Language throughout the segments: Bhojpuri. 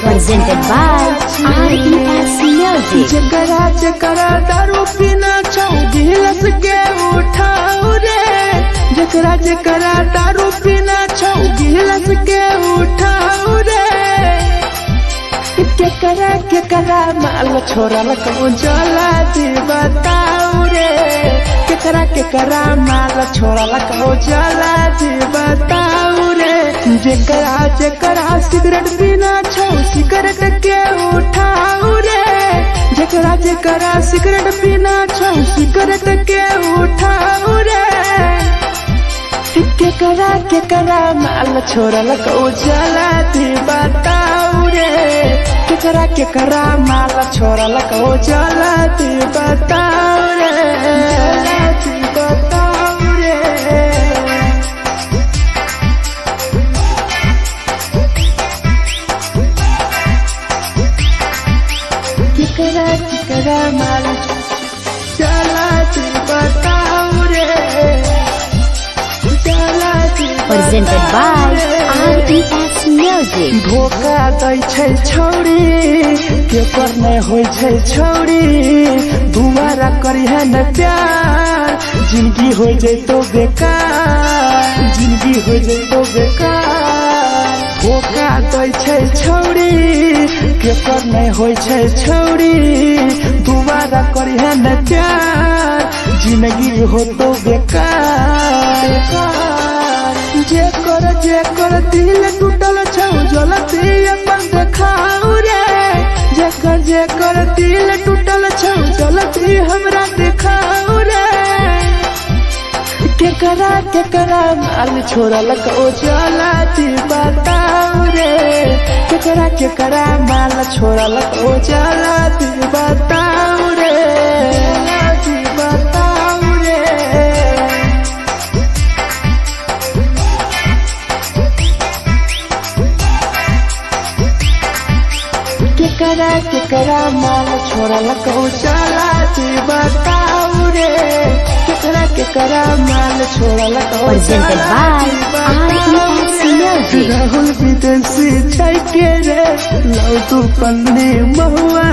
Presented by RES Music. जकरा जकरा दारू पीना छौ गिलास के उठाओ रे, जकरा जकरा दारू पीना छौ गिलास के उठाओ रे। केकरा माल छोड़ल कहूँ जला दी बताओ रे, केकरा माल छोड़ल कहूँ जला दी बताओ रे। जकरा सिगरेट पीना छौ सिगरेट के उठाओ रे, जकरा सिगरेट पीना छौ सिगरेट के उठाओ रे। केकरा माल छोड़ल कहूँ जला दी बताओ रे, केकरा माल छोड़ल कहूँ जला दी बताओ रे, जला दी बताओ रे। केकरा माल जला दी बताओ रे, जला दी। Presented by RES Music. धोखा दै छै छौरी केकर नहीं होय छै छौरी, दुबारा करिहे न प्यार जिंदगी हो जैतो बेकार, जिंदगी हो जैतो बेकार। धोखा दै छै छौरी केकर नहीं होय छै छौरी, दुबारा करिहे न प्यार जिंदगी हो तो बेकार। जेकर दिल टूटल छौ जलती अपन देखाओ रे, जेकर दिल टूटल छौ जलती हमरा देखाओ रे। केकरा माल छोड़ल कहूँ जला दी बताओ रे, केकरा माल छोड़ल कहूँ जला दी बताओ रे, जला दी बताओ रे। केकरा माल छोड़ल कहूँ जला दी बताओ रे, केकरा माल छोड़ल कहूँ Presented by RES Music. Rahul विदेशी छै के रे लौ तू पन्नी महुआ,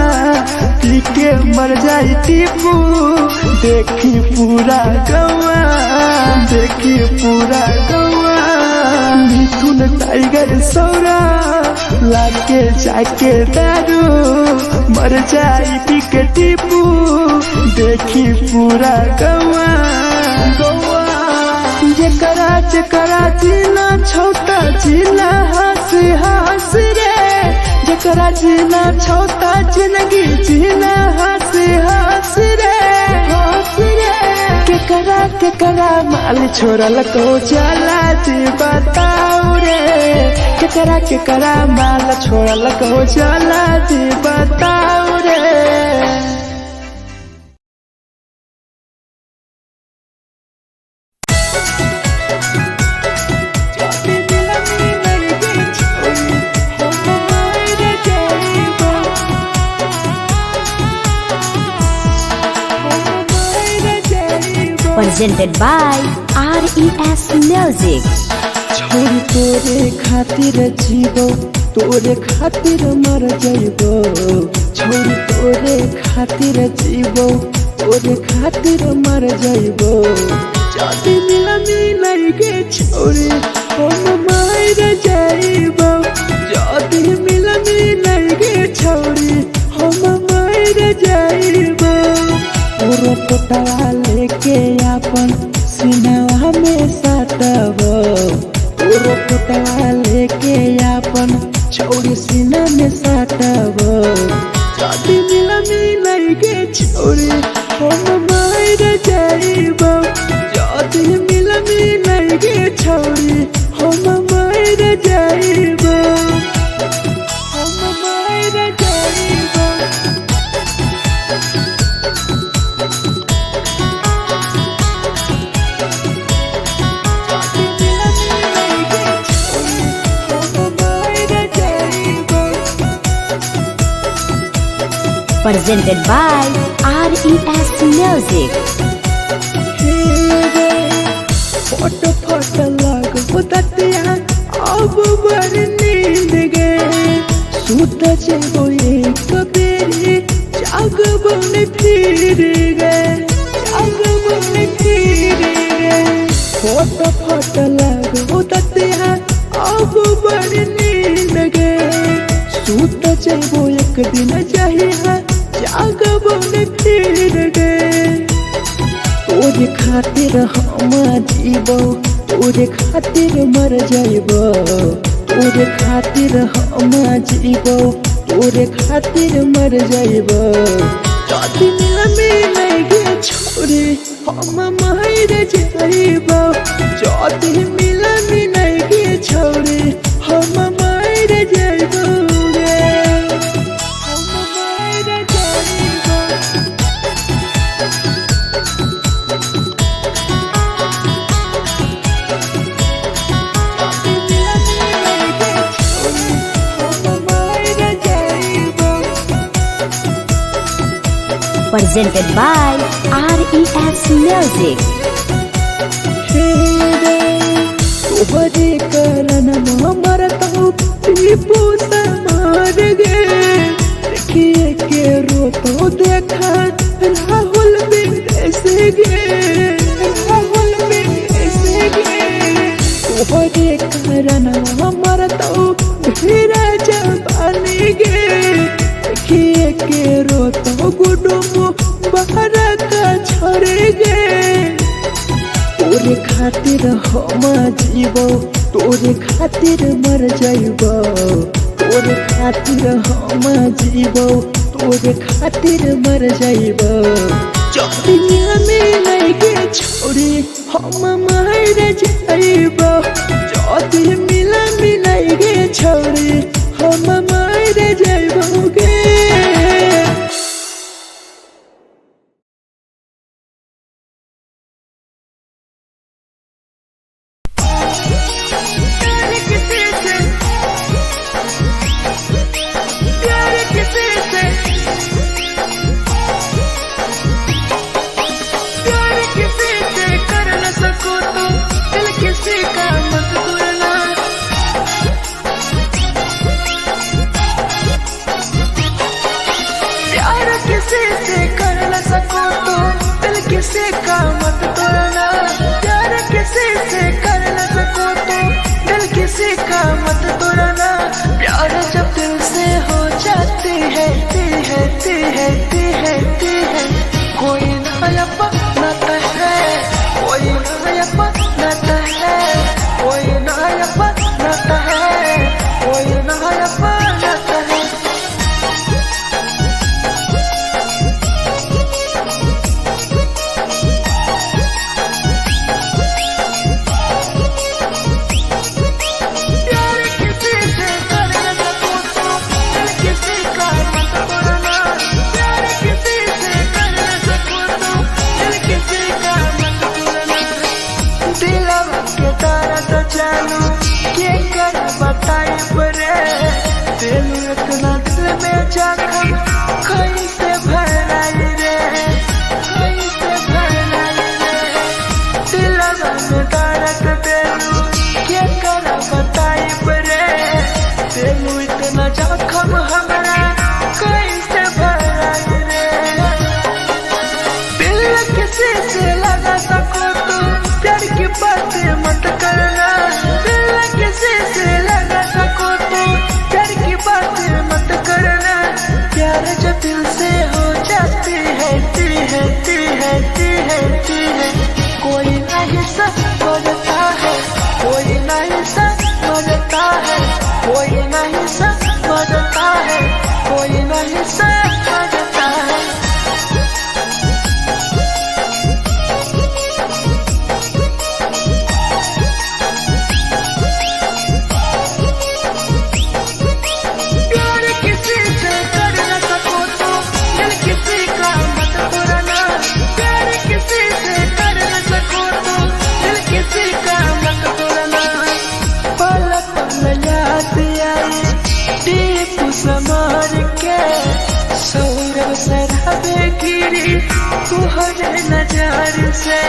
पी के मर जाई टीपू देखी पूरा गौआ, देखी पूरा गौआ। मिथुन टाइगर सौरा लाके जाके दारू मर जाई पी के टीपू देखी पूरा गौआ, गौआ। जकरा जीना छोटा जीना हंसी हंसी रे, जकरा जीना छोटा जिंदगी जीना हंसी हंसी रे, हंसी रे। केकरा माल छोड़ल कहूँ जला दी बताओ रे, केकरा माल छोड़ल कहूँ जला दी बताओ रे। Presented by RES Music. छोरी तोरे खातिर जीवो तोरे खातिर मर जाइबो, छोरी तोरे खातिर जीवो तोरे खातिर मर जाइबो। जाति मिलन के छोरी हम मर जाइबो, जाति मिलन के छोरी हम मर जाइबो। पूरा पोटवा लेके अपन सीनावा में सटबो, पूरा पोटवा लेके अपन छौरी सीना में सटबो। जाति मिलन के छोरी हम मर जाइबो, जाति मिलन के छोरी हम मर जाइबो, हम मर जाइबो। Presented by RES Music. Photo photo लागो ततिया अब बर नींद गए सूत जेबो एक बेरी जागबो ने फिर गए फोटो फोटो लागो ततिया अब बर नींद गए सूत जेबो एक दिन चाहिए जागबो ने फिर गए तोरे खातिर हम जीबो तोरे खातिर मर जाइबो तोरे खातिर हम जीबो तोरे खातिर मर जाइबो जदी मिल गे छोरे हम मर जाइबो जदी मिल गे छोरे हम मर जाइबो Presented by RES Music. तोहरे कारण मरता टीपू समार गे देखिए के रोतो देखा राहुल विदेश गे तोहरे कारण मरता धीरा जवानी गे देखिए के रोतो गुडुमो बाहर का छोड़े गे तोरे खातिर हम जीबो तोरे खातिर मर जाइबो तोरे खातिर हम जीबो तोरे खातिर मर जाइबो जदी मिल गे छोरे हम मर जाइबो जदी मिल गे छोरे हम मर जाइबो गे किसी का मत तोड़ना प्यार किसी से कर न सको तो दिल किसी का मत तोड़ना प्यार जब दिल से हो जाती है कोई नया बनाता है कोई नया बनाता है कोई नया बनाता है कोई नया बनाता है इतना दिल में जखम कैसे भराई रे कैसे भराई रे दिलवा में दर्द देलू क्या कर बताई रे देलू इतना जखम हमरा कैसे भराई रे दिल किसी से लगा सको तो प्यार की बातें मत करना दिल किसी से लगा सको तो प्यार की बातें मत करना प्यार जब दिल से गिरी तुहरे नजर से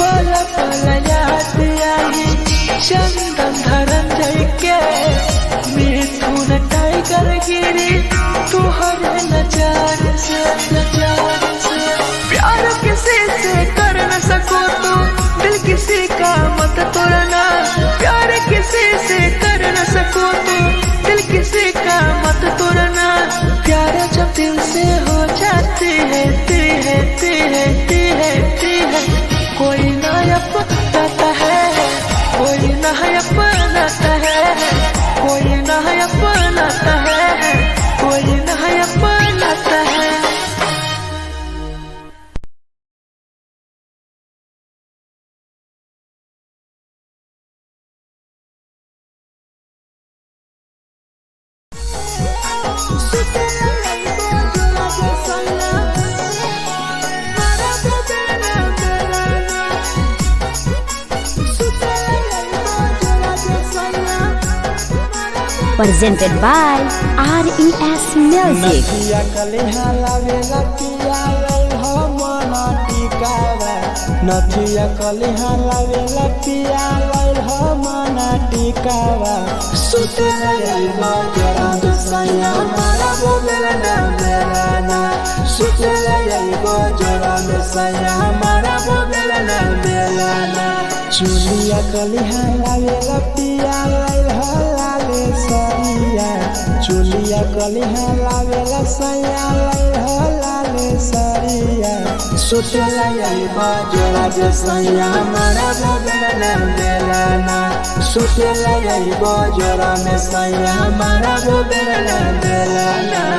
पल पल याद आई चंदन धरंजय के मिथुन टाइगर गिरी तुहरे नजर से प्यार किसी से कर न सको तो दिल किसी का मत तोड़ना प्यार किसी से कर न सको तो दिल किसी का मत तोड़ना प्यार जब दिल से हो जाती है कोई ना अपनाता है कोई ना अपनाता है कोई ना अपनाता है कोई ना अपनाता है। Presented by RES Music. नथिया कलिहा लावेला पिया लई हो मना टिकावा नथिया कलिहा लावेला पिया लई हो मना टिकावा सुते लई जरा सैया मारा बोलेला ना मेरा सुते लई जरा सैया मारा बोलेला ना मेरा चुलिया कलिहा लावेला पिया लई हो लाले सरिया चुलिया कलिहा लावेला सैया लई हो लाले सरिया सुतेला यही बाजरा जे सैया मारा बोलेला ना सुतेला यही बाजरा में सैया मारा बोलेला ना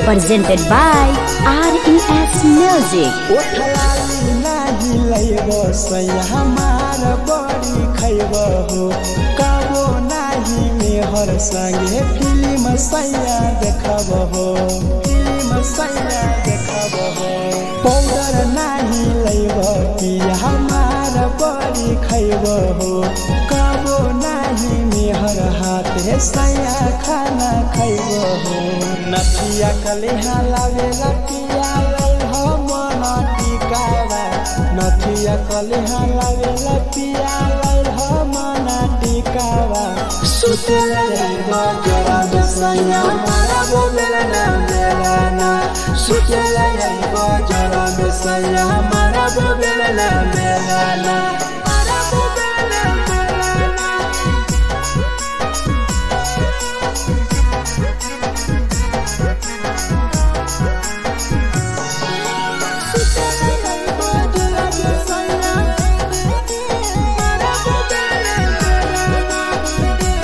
Presented by RES Music. ओठलाली नाही लइबो सैया हमार बड़ी खइबो हो कबो नाही मेहर संगे फिल्म सैया देखबो हो पाउडर नाही लइबो पिया हमार बड़ी खइबो हो कबो नाही मेहर हाथे सैया खाना खइबो हो नथिया कलिहा लावेला पिया लई हो मना टिकावा नथिया कलिहा लावेला पिया लई हो मना टिकावा सुतेला यही जरा सैया मारा बोलेला ना मेरा सुतेला यही जरा सैया मारा बोलेला ना मेरा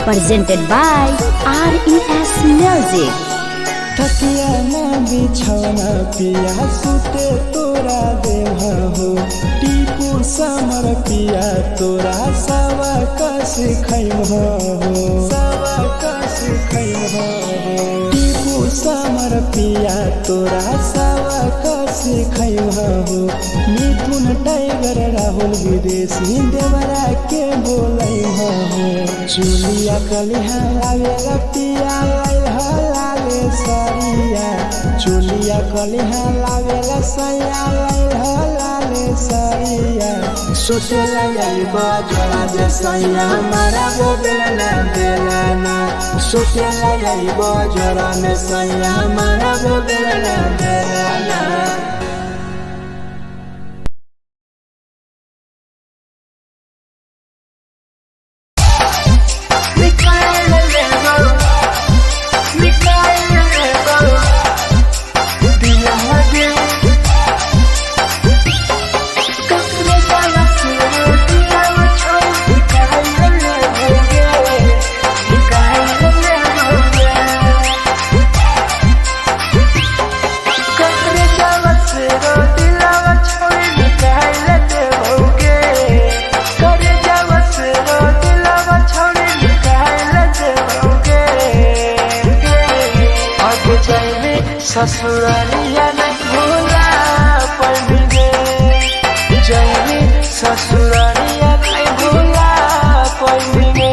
Presented by RES Music. तकिया ना बिछौना पिया सुते तोरा देह हो टीपू समर पिया तोरा सवा कस खैम हो टीपू समर पिया तोरा सवा कस खैम हो मिथुन टाइगर राहुल विदेशी देवरा के बोलै हो चुलिया कलिहा लावेला पिया लई हो लाले सरिया चुलिया कलिहा लावेला सैया लई हो लाले सरिया सुतेला यही बाजरा जे सैया मारा बोलेला ना सुतेला यही बाजरा में सैया मारा बोलेला ना आगे जाए ससुरालिया नहीं भूला पड़ेंगे जाए ससुरालिया नहीं भूला पड़ेंगे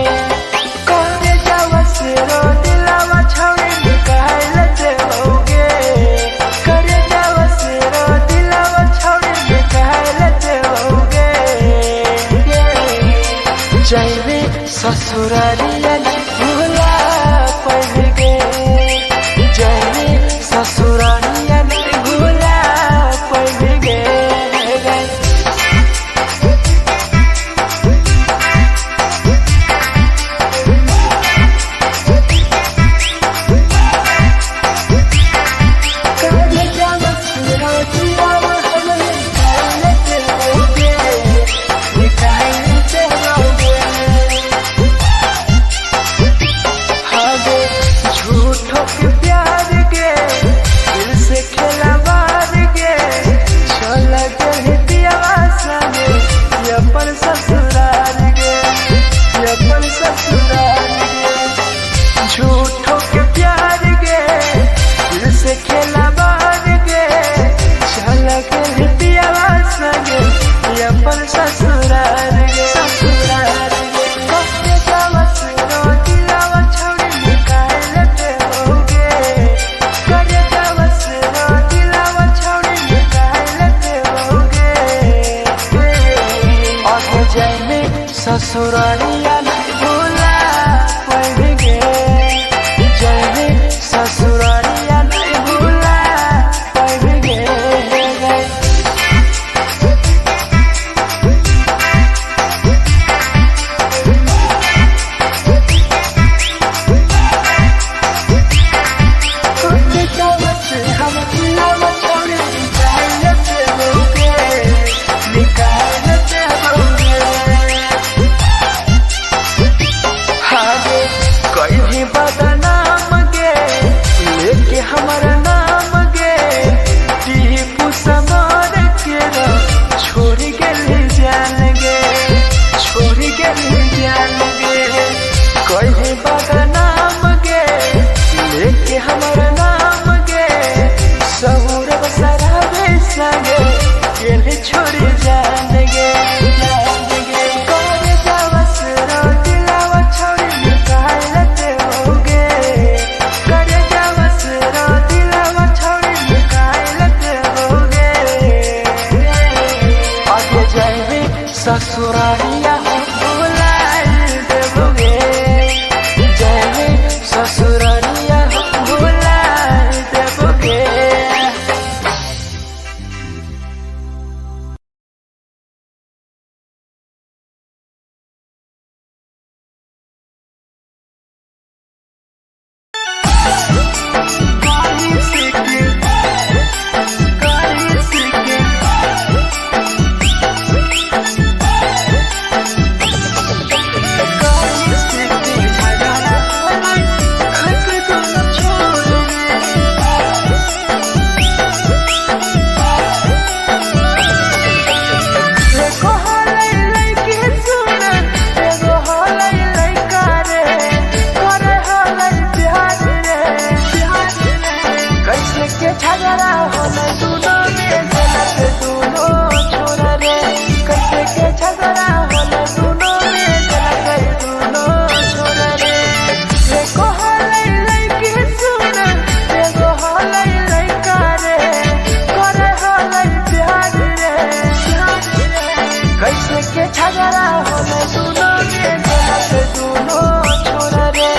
करे जावा से रो दिलावा छावे निकाल देओगे करे जावा से रो दिलावा छावे निकाल देओगे जाए ससुरालिया नहीं भूला पड़ेंगे जाए ससुरालिया नहीं भूला पड़ेंगे झूठों के प्यार गे दिल से खेला बार गे चल के पियावा संगे अपन ससुराल गे ससुराल गे कब जावा सुनो दिलावा छोड़ी निकाल देओगे करे जावा सुनो दिलावा छोड़ी निकाल देओगे आगे जाए ससुरालिया नहीं भूला पड़ेंगे ससुरालिया नहीं भूला पड़ेंगे कोई भी बदनाम गे लेके हमारा नाम गे टीपू समार के छोड़ गए जान गे छोड़ गए जान गे कोई भी बदनाम गे लेके हमारा नाम गे सहूर बसरावे संगे गेले छोड़ जान गे ससुरालिया भूला देओगे जाए ससुरालिया भूला देओगे झगड़ा होले दुनो के गलत दुनो छोड़ रे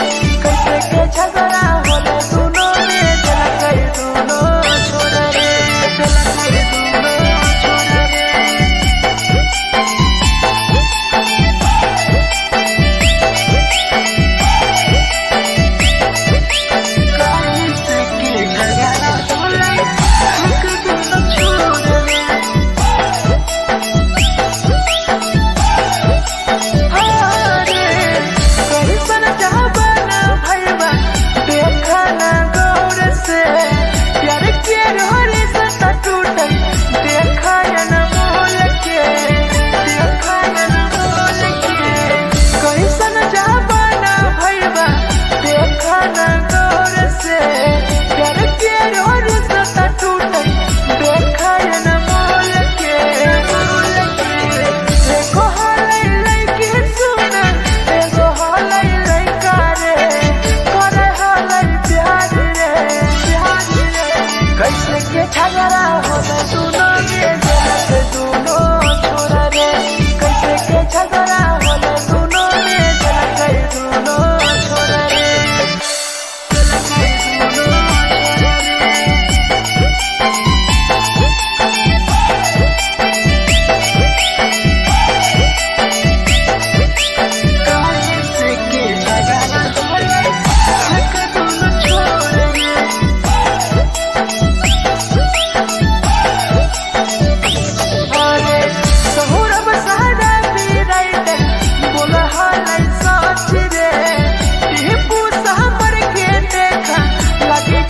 कैसे के झगड़ा होले दुनो के गलत दुनो छोड़ रे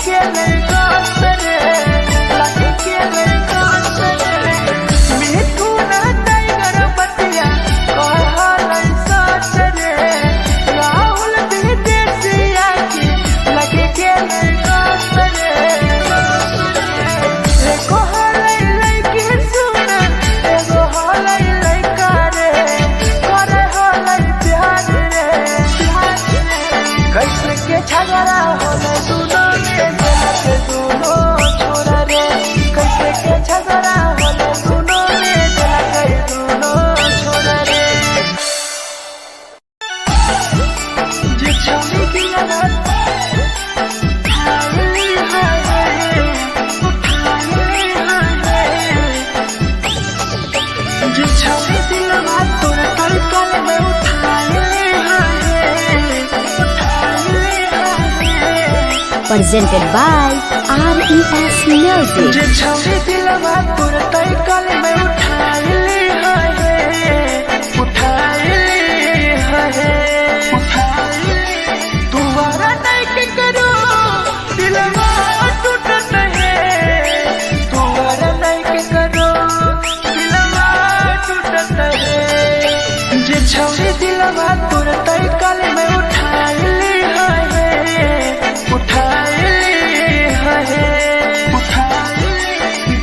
के लड़का सरे लगे के लड़का सरे मिठू ना टाइगर बतिया कहल सच रे राहुल विदेशिया के लगे के लड़का सरे एगो हलै लड़की सुन एगो हलै लड़का रे करे हलै प्यार रे कैसे के झगड़ा होले दोनों में के दोनों छोरा रे कैसे के झगड़ा होले दोनों में के दोनों छोरा रे जे छौरी दिया ना हाय हाय जे छौरी दिया ना तोरा कल कल में उठाए Presented by RES Music. जे छौरी दिलवा तोर तई कल में उठाए तुम्हारा नहीं के करो दिलवा टूटत है तुम्हारा नहीं के करो दिलवा टूटत है जे छौरी दिलवा तोर तई कल में उठाए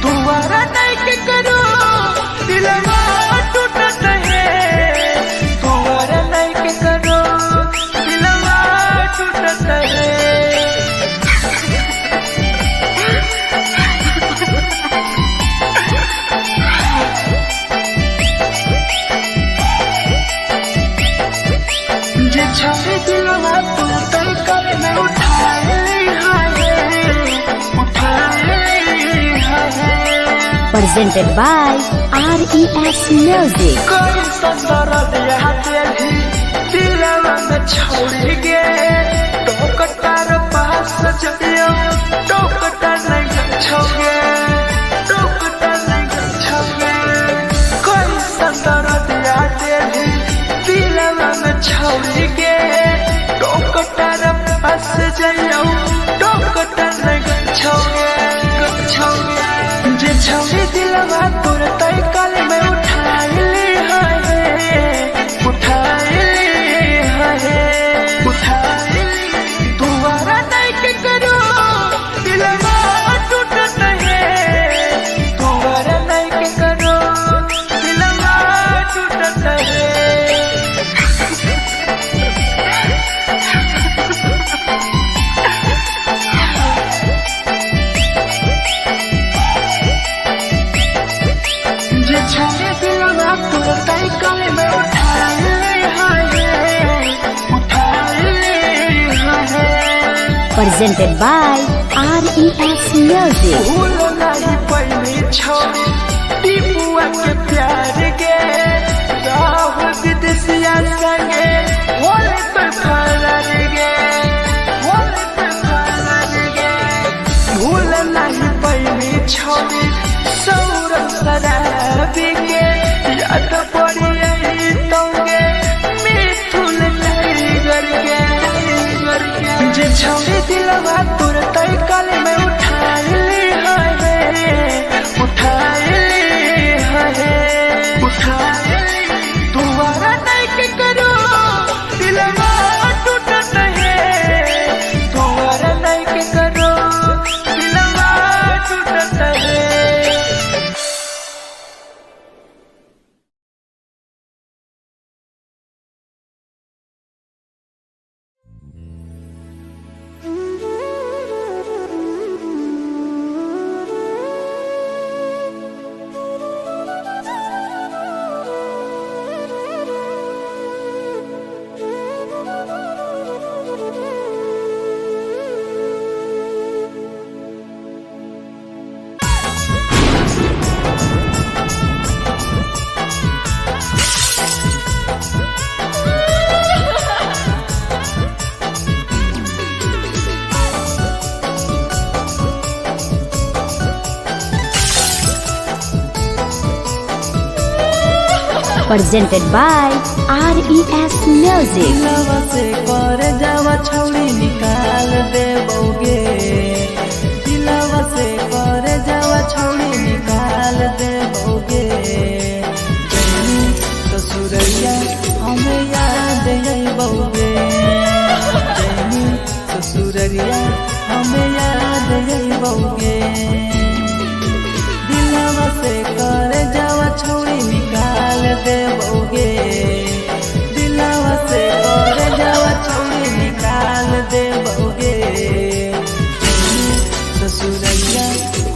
दोबारा नहीं के करो दिलवा टूटत है दोबारा नहीं के करो दिलवा टूटत है जे छौरी दिलवा तू तई कल में उठाए Presented by RES Music. कोई संदर दिया तेरी दिलवा में छोड़ के टोकटार पास जइयो टोकटार नहीं छोगे टोकटार नहीं छोगे कोई संदर दिया तेरी दिलवा में छोड़ के टोकटार पास जइयो टोकटार नहीं छोगे जे छौरी दिलवा तोर तई कल में उठाए दोबारा नहीं के करो दिलवा टूटत है दोबारा नहीं के करो दिलवा टूटत है जे छौरी दिलवा तोर तई कल में उठाए Presented by RES Music. भूल नहीं पहली छौरी टीपुआ के प्यार के राहुल विदेशिया संगे होले तो फरार गे होले तो फरार गे भूल नहीं पहली छौरी सौरभ शराबी के याद पड़ी आई तोगे मिठुन टाइगर के जे छौरी दिलवा तोर तई कल में उठाए दोबारा नहीं के करो दिलवा टूटत है दोबारा नहीं के करो दिलवा टूटत है presented by RES Music. लवा से कर जावा छौड़ी निकाल देबोगे जइबोगे दिलवा से कर जावा छौरी निकाल देबोगे दिलवा से कर जावा छौरी निकाल देबोगे ससुरैया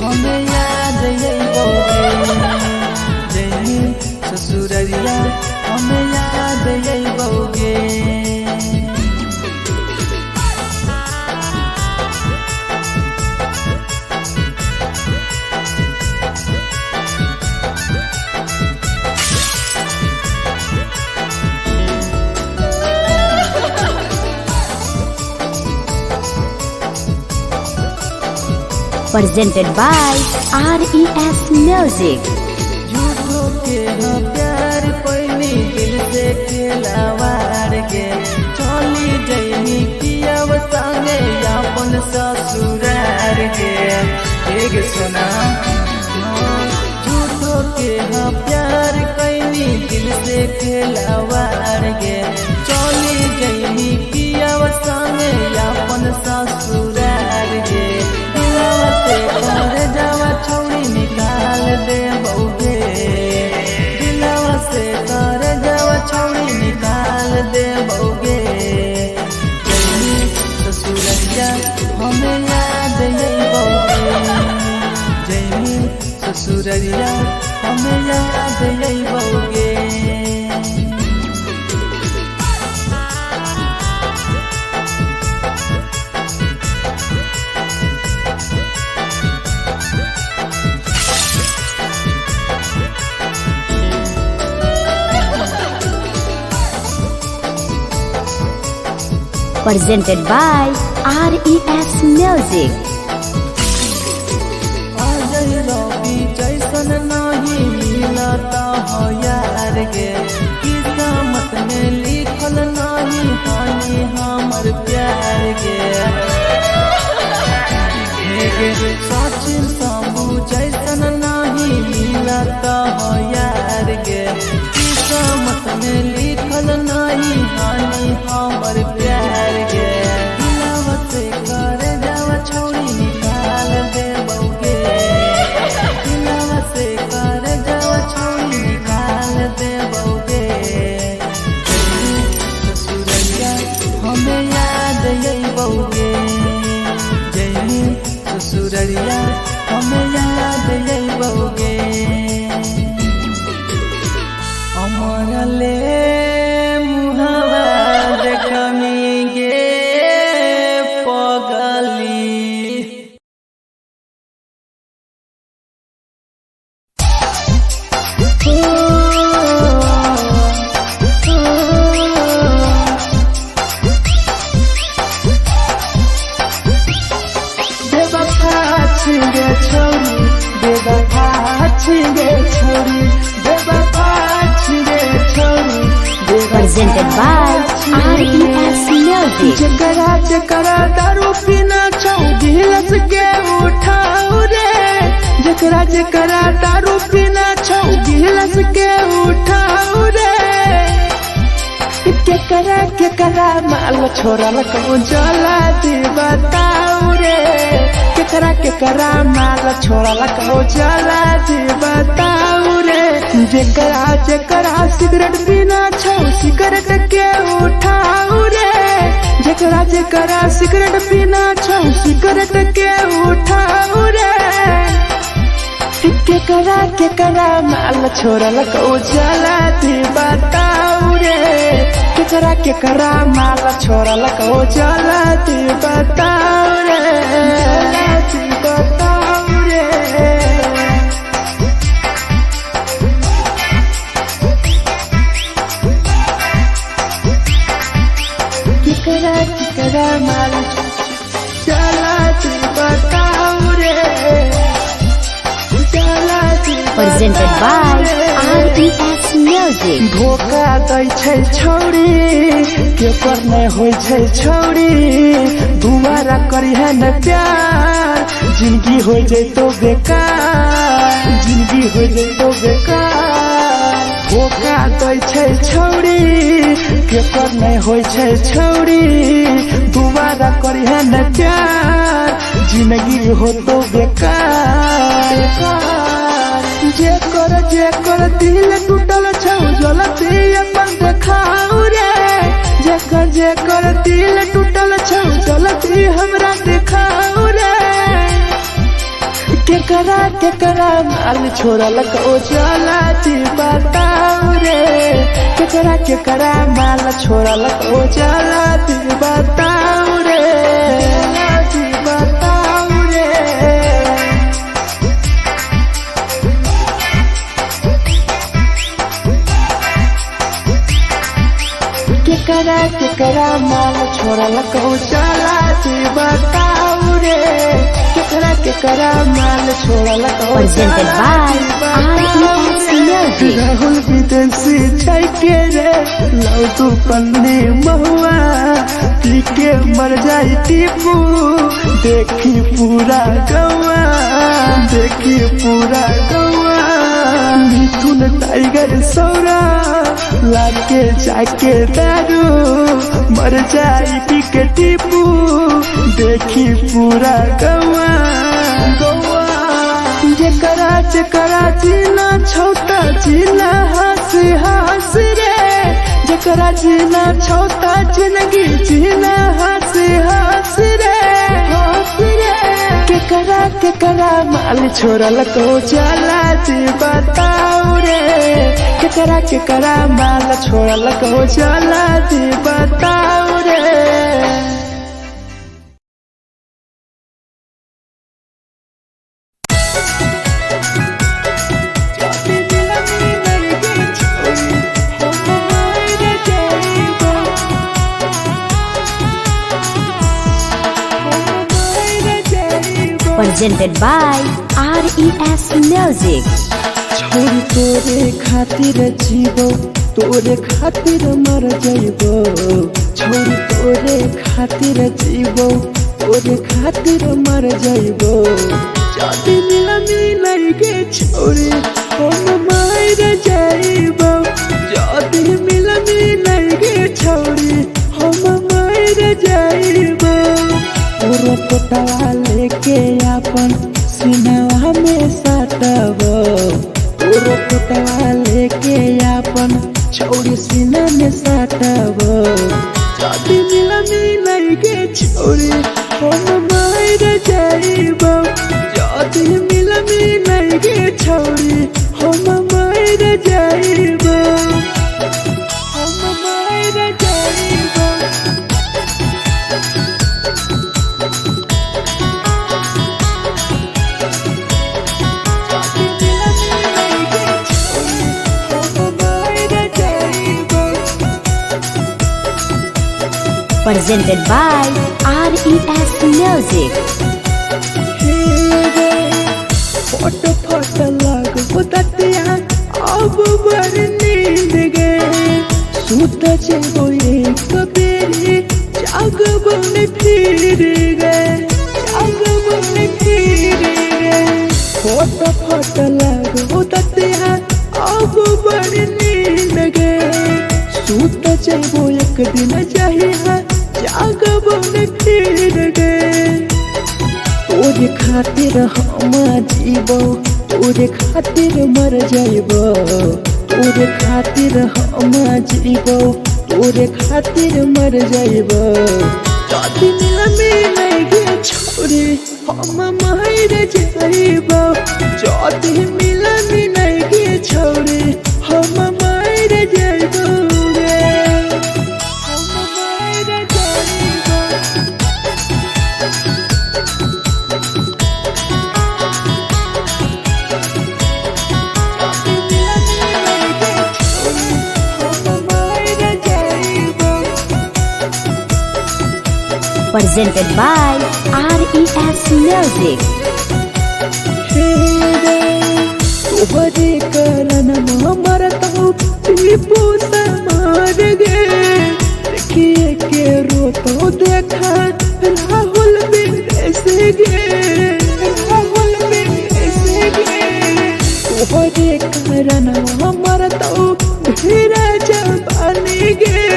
हमें याद अइबोगे जइनी ससुरैया हमें याद अइबोगे presented by RES Music. झूठो के हाँ प्यार पैनी दिल से खिलावार के चली जइनी कियब संगे अपन ससुरार के एक सुना झूठो के हाँ प्यार कैनी दिल से खिलावार के चली जइनी कियब संगे अपन ससुरार के कर जावा छौरी निकाल देबोगे दिलवा से कर जावा छौरी निकाल देबोगे जइनी ससुरैया हमें याद अइबोगे जइनी ससुरैया हमें याद अइबोगे Presented by RES Music. Ajay रवि जैसन नहीं मिलता हो यार गे किस्मत में लिखल नहीं हानि हमर प्यार गे सचिन शंभू जैसन नहीं मिलता हो यार गे किस्मत में लिखल नहीं हानि हमर प्यार गे दिलवा से कर जावा छौरी निकाल देबोगे दिलवा से कर जावा छौरी निकाल देबोगे ससुरैया हमें याद अइबोगे जइनी ससुरैया हमें याद अइबोगे अमर ले मुहावा देखमी गे पगली Presented by RES Music. जकरा जकरा दारू पीना छौ गिलास के उठाऊ रे जकरा जकरा दारू पीना छौ गिलास के उठाऊ रे केकरा माल छोड़ल कहूँ जला दी बताऊ रे केकरा माल छोड़ल कहूँ जला दी बताऊ रे जकरा जकरा सिगरेट पीना छौ सिगरेट के उठाऊ रे जकरा जकरा सिगरेट पीना छौ सिगरेट के उठाऊ रे केकरा माल छोड़ल कहूँ जला दी बताऊ रे केकरा माल छोड़ल कहूँ जला दी बताऊ रे जला दी बताऊ रे केकरा माल जला दी बताऊ रे जला दी Presented by RES Music. धोखा दै छै छौरी केकर नहीं होय छै छौरी दुबारा करिहे न प्यार जिंदगी हो जैतो बेकार जिंदगी हो जैतो बेकार धोखा दै छै छौरी केकर नहीं होय छै छौरी दुबारा करिहे न प्यार जिंदगी हो तो बेकार जेकर दिल टूटल छौ जलती अपन देखाऊ रे जेकर दिल टूटल छौ जलती हमरा देखाऊ रे केकरा माल छोड़लक ओ जलती बताऊ रे केकरा माल छोड़लक ओ जलती बताऊ रे बताऊ रे केकरा माल छोड़लक ओ जलती बताऊ रे केकरा माल छोड़लक ओ Presented by RES Music. Rahul विदेशी छैके रे लौ तू पन्नी महुआ पी के मर जाई टीपू देखी पूरा गौआ मिथुन टाइगर सौरा लाके जाके दारू मर जाई पी के टीपू देखी पूरा गौआ जेकरा जीना छोटा जीना हंस रे जेकरा जीना छोटा जिंदगी जीना हंस रे केकरा माल छोड़लक ओ जलती बताऊ रे केकरा माल छोड़लक ओ जलती बताऊ रे Presented by RES Music. छोरी तोरे खातिर जीवो तोरे खातिर मर जाइबो छोरी तोरे खातिर जीवो तोरे खातिर मर जाइबो जदी मिलन के छोरी हम मर जाइबो जदी मिलन के छोरी हम मर जाइबो पूरा पोटवा लेके अपन सीनावा में साटबो पूरा पोटवा लेके अपन छोरी सीना में साटबो जदी मिलन के छोरी हम मर जाइबो जदी मिलन के छोरी हम मर जाइबो हम मर जाइबो Presented by RES Music. फोट लगो ततिया अब बड़ नींद गए सुत जेबो एक बेरी जागबो ने फिर गए फोट लगो ततिया अब बड़ नींद गए सुत जेबो एक दिन चाहिए जागबो ने फिर गए तोरे खातिर हम जीबो तोरे खातिर मर जाइबो तोरे खातिर हम जीबो तोरे खातिर मर जाइबो जदी मिलन के छोरी हम मर जाइबो जदी मिलन के छोरी हम मर जाइबो हम मर जाइबो Presented by RES Music. तोहरे करन मरतौ टीपू समार गे देखिए के रोतो देखा राहुल विदेश गे तोहरे करन मरतौ धीरज पानी गे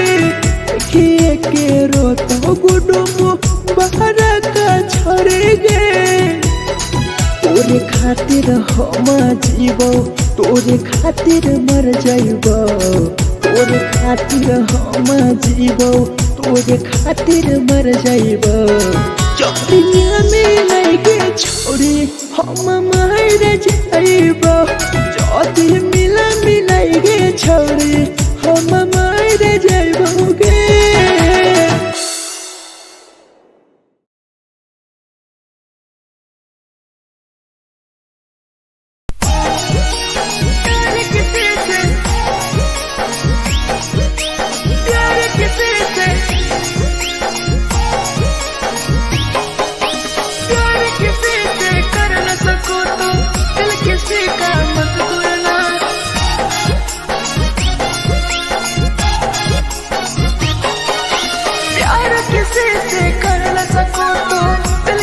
देखिए के रोतो गुडुम बहर का छोड़ी गे तोरे खातिर हम जीवो तोरे खातिर मर जाइबो तोरे खातिर हम जीवो तोरे खातिर मर जाइबो जब दुनिया में लगे छोड़ी हम मर जाइबो जब मिला मिलाइगे छोड़ी हम मर जाइबो गे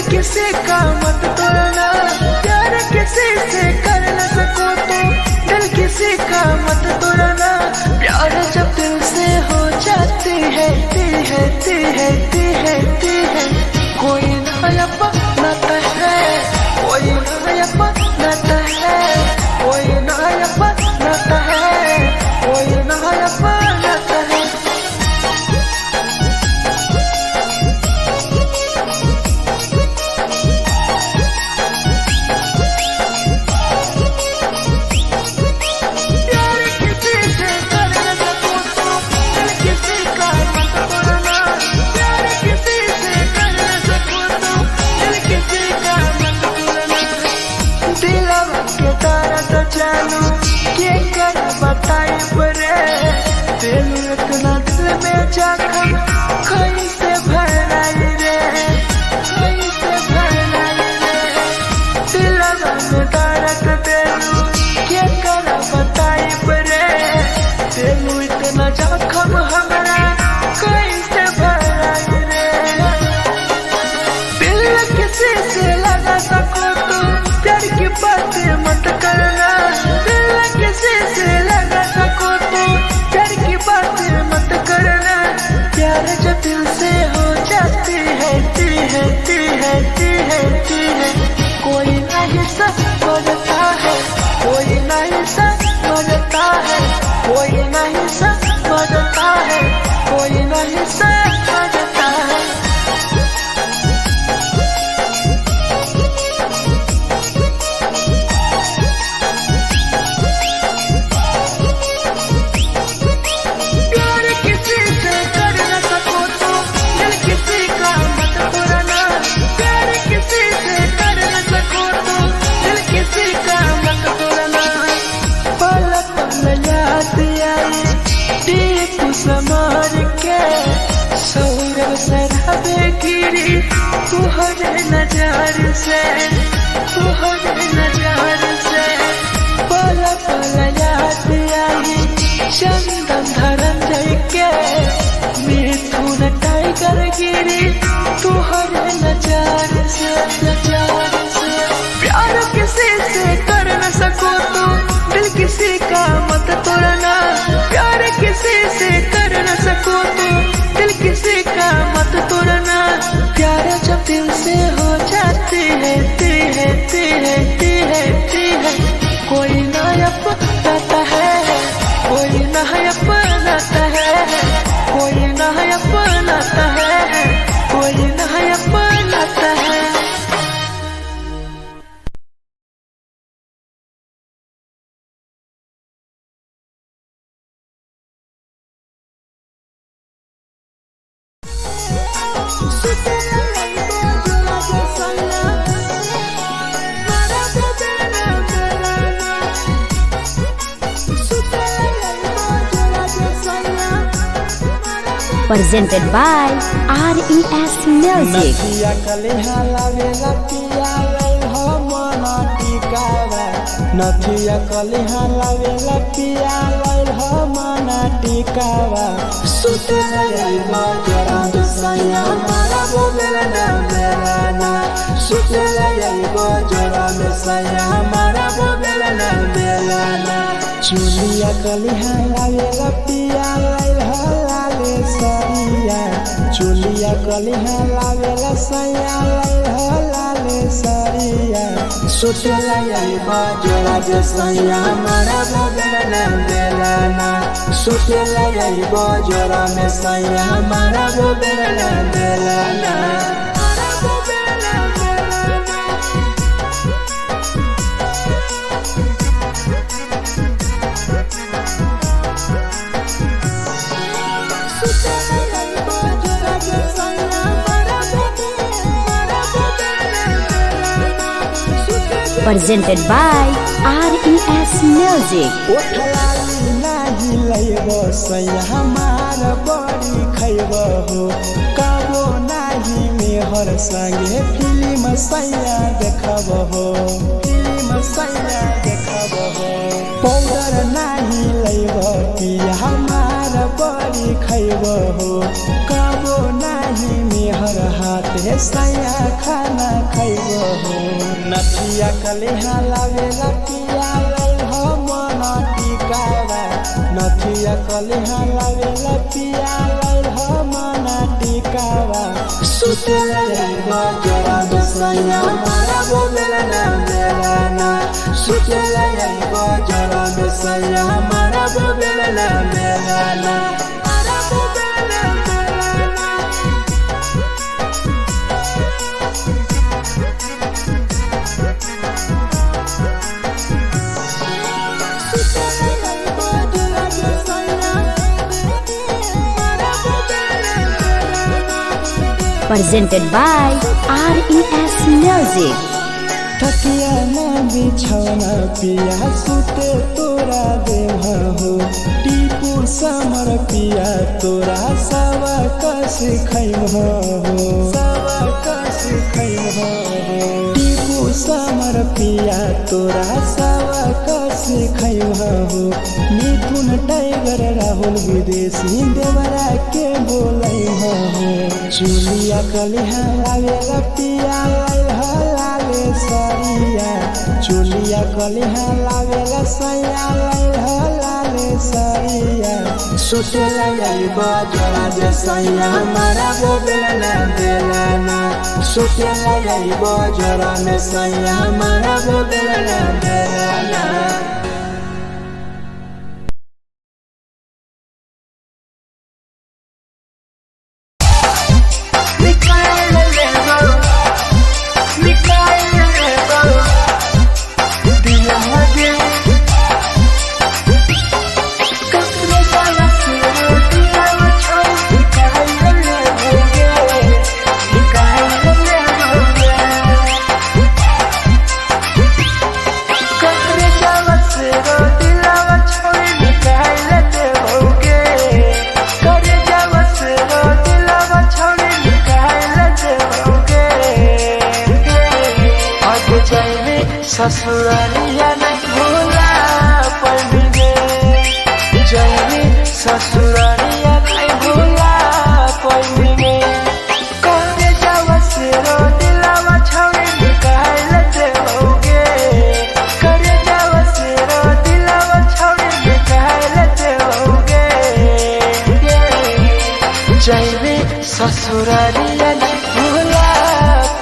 किसी का मत तोड़ना प्यार किसी से कर न सको तो दिल किसी का मत तोड़ना प्यार जब दिल से हो जाती है कोई नया बनाता है कोई नया बनाता है कोई नया बनाता है कोई नया बनाता है जानू के कर बताई परे दिल इतना दिल में जखम कैसे भराई रे कैसे भराई रे दिलवा में दर्द दिलू के कर बताई परे दिल इतना जखम हमरा कैसे भराई रे दिल किसी से लगा सको तो प्यार की बातें मत करना किसी से लगा सको तो प्यार की बातें मत करना प्यार जो दिल से हो जाती है कोई नहीं समझता है कोई नहीं समझता है कोई नहीं समझता है कोई नहीं समझता है समार के सौरव सराबे गिरी तुहरे नजार से पला पला याद आई चंदन धरंजय के मिथुन टाइगर गिरी तुहरे नजार से प्यार किसी से कर न सको तो दिल किसी का मत तोड़ना प्यार किसी से कर न सको तो दिल किसी का मत तोड़ना प्यार जब दिल से हो जाती है कोई नया बनाता है कोई नया बनाता है कोई नया बनाता है कोई नया बनाता है presented by RES Music. नथिया कलिहा लावेला पिया लई हो मना टिकावा नथिया कलिहा लावेला पिया लई हो मना टिकावा सुते लई जरा सैया मारा बोलेला ना बेलाना सुते लई जरा सैया मारा बोलेला ना बेलाना चुलिया कलिहा लावेला पिया लई हो लाले सरिया चोलिया कलिहा लावेला सैया लाले सरिया सुतेला यही बाजोरा जे सैया मारा बोबेला देलाना सुतेला यही बाजोरा में सैया मारा बोबेला देलाना Presented by RES Music. ओठलाली नाही लैब सैया हमार बड़ी खैब हो कबो नाही मेहर संगे फिल्म सैया देखब हो फिल्म सैया देखब हो पाउडर नाही लैब पिया हमार बड़ी खैब हो कबो नाही मेहर हाथे सैया खाना खैब हो नथिया कलिहा लावेला पिया हो मन टिकावा नथिया कलिहा लावेला पिया हो मन टिकावा सुतेला यही बाजोरा में सैया मारा बोबेला देलाना सुतेला यही बाजोरा में सैया मारा बोबेला देलाना Presented by RES Music. थकिया न बिछौना पिया सुते तोरा देह हो टीपू समर पिया तोरा सवा कस खैम हो सवा कस खैम हो टीपू समर पिया तोरा सवा कस खैम हो मिथुन टाइगर राहुल विदेशी देवरा के बोलै हो चुलिया कलिहा लावेला पिया लाले सरिया चोलिया कलिहा लावेला सैया लाले सरिया सुतेला यही बाजोरा जे सैया मारा बोबेला देलाना सुतेला यही बाजोरा में सैया मारा बोबेला देलाना ससुरालिया नहीं भूला पड़ेंगे जैनी ससुरालिया नहीं भूला पड़ेंगे करे जावा से रो दिलावा छावे निकाल देओगे करे जावा से रो दिलावा छावे निकाल देओगे जैनी ससुरालिया नहीं भूला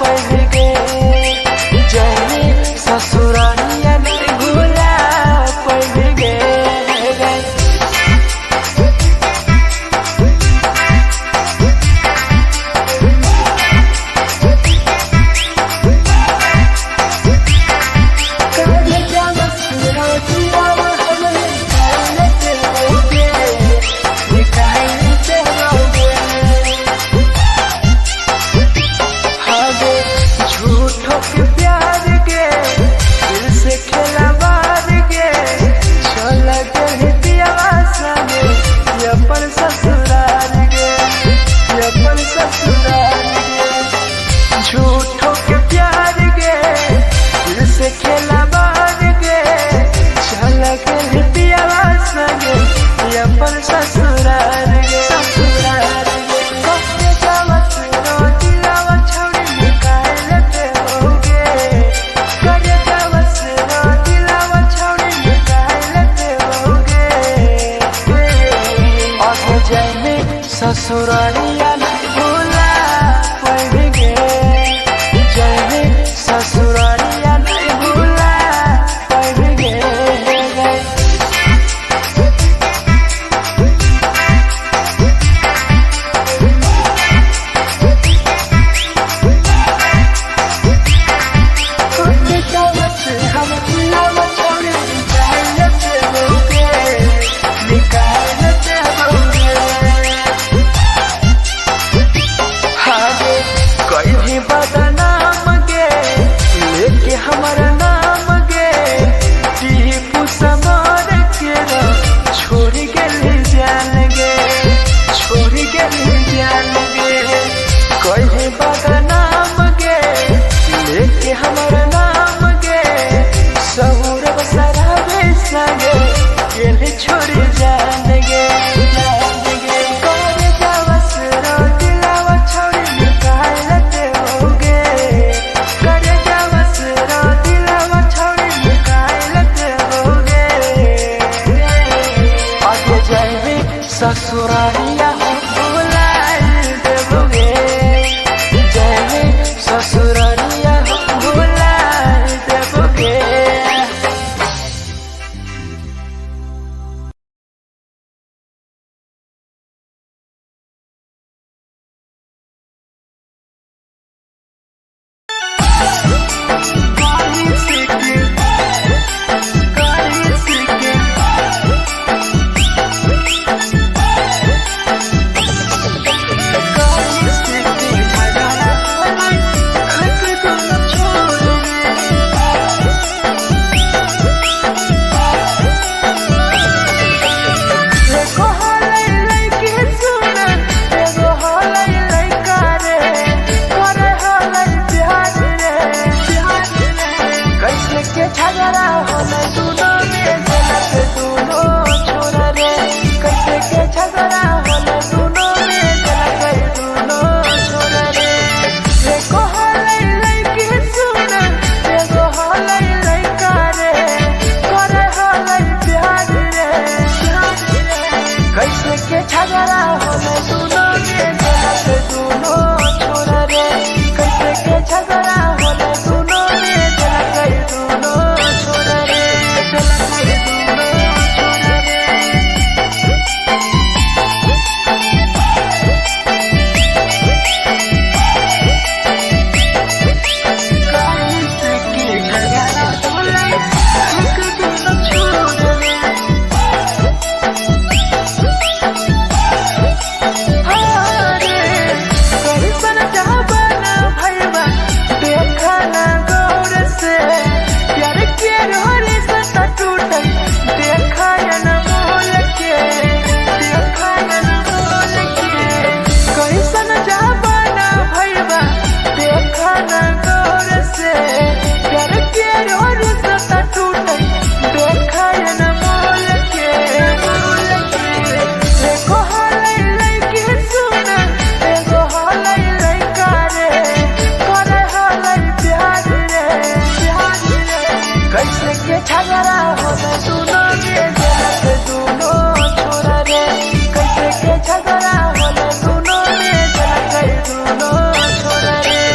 पड़ेंगे ससुरालिया नहीं भूला पड़ेंगे कैसे के झगड़ा होले दोनों में जलक दोनों छोरा रे कैसे के झगड़ा होले दोनों में जलक दोनों छोरा रे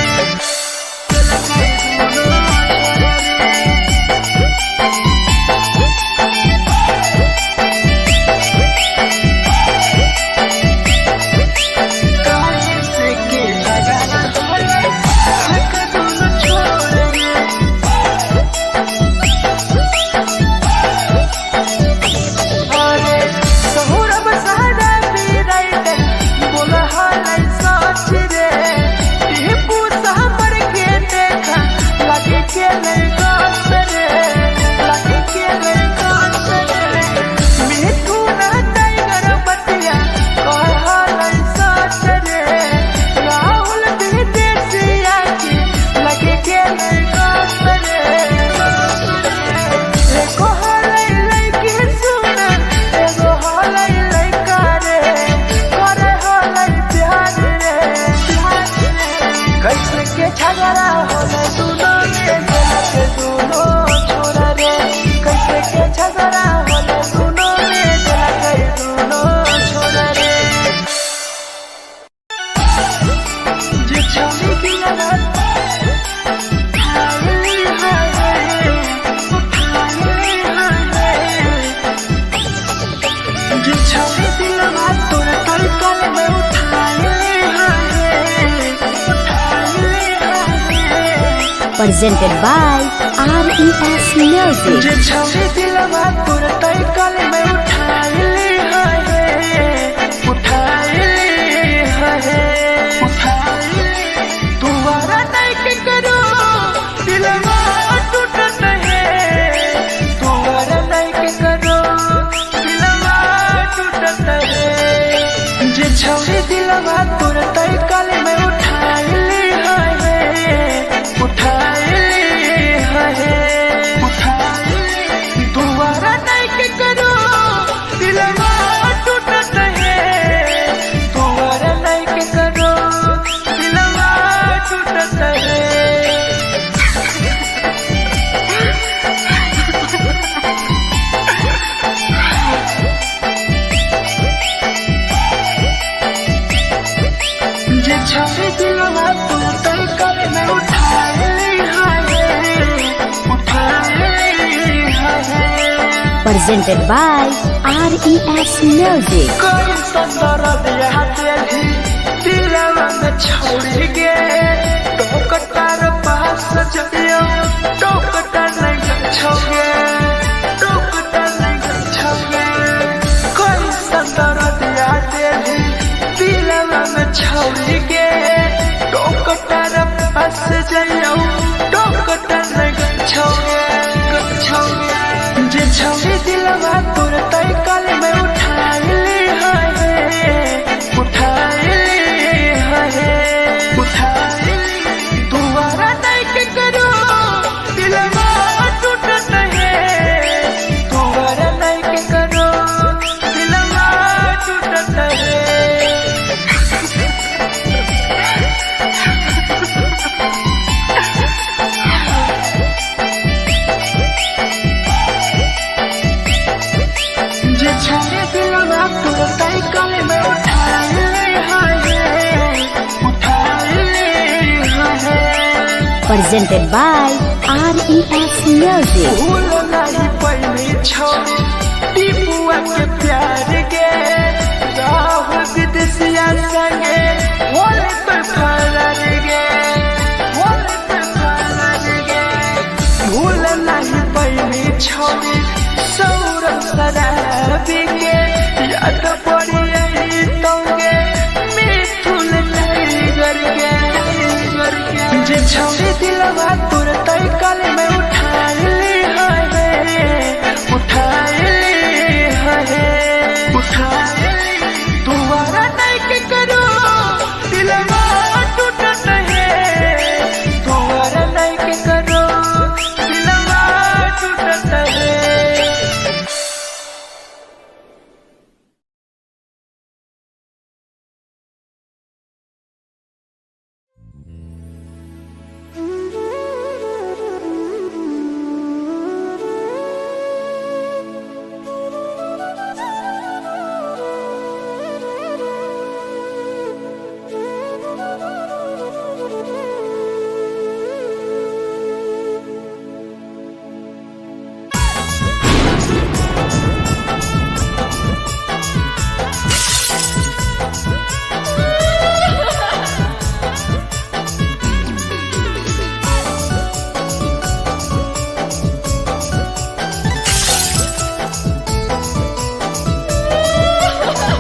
झगड़ा होले दोनों में जलक दोनों छोरा रे कैसे के झगड़ा होले दोनों में जलक दोनों छोरा रे जे छौरी की लगन जे छौरी की लगन तोरा कल में presented by RES Music. जे छौरी दिलवा तोर तैकल में उठाइले तुम्हारा नहीं के करो दिलवा टूटत है तुम्हारा नहीं के करो दिलवा टूटत है जे छौरी दिलवा तोर तैकल में उठाइले दोबारा नहीं के करो दिलवा टूटत है दोबारा नहीं के करो दिलवा टूटत है जे छौरी दिलवा तोर तैकल में Presented by RES Music. कोई संदर दिया तेरी दिलवा में छोड़ गे टोकटार पास जइयो टोकटार नहीं छोगे टोकटार नहीं छोगे कोई संदर दिया तेरी दिलवा में छोड़ गे टोकटार पास जइयो टोकटार नहीं छोगे जे छौरी दिलवा तोर तैकल में उठाइले दोबारा नहीं के करो दिलवा टूटत है दोबारा नहीं के करो दिलवा टूटत है छौरी दिलवा तोर तैकल में Presented by RES Music. भूल नहीं पहली छौरी टीपुआ के प्यार के राहुल विदेशिया संगे होले तो फरार गे भूल नहीं पहली छौरी सौरभ शराबी के याद पड़ी तोगे मिथुन टाइगर के जे छौरी दिलवा तोर तैकल में उठाइले दोबारा नहीं के करो दिलवा टूटत है दोबारा नहीं के करो दिलवा टूटत है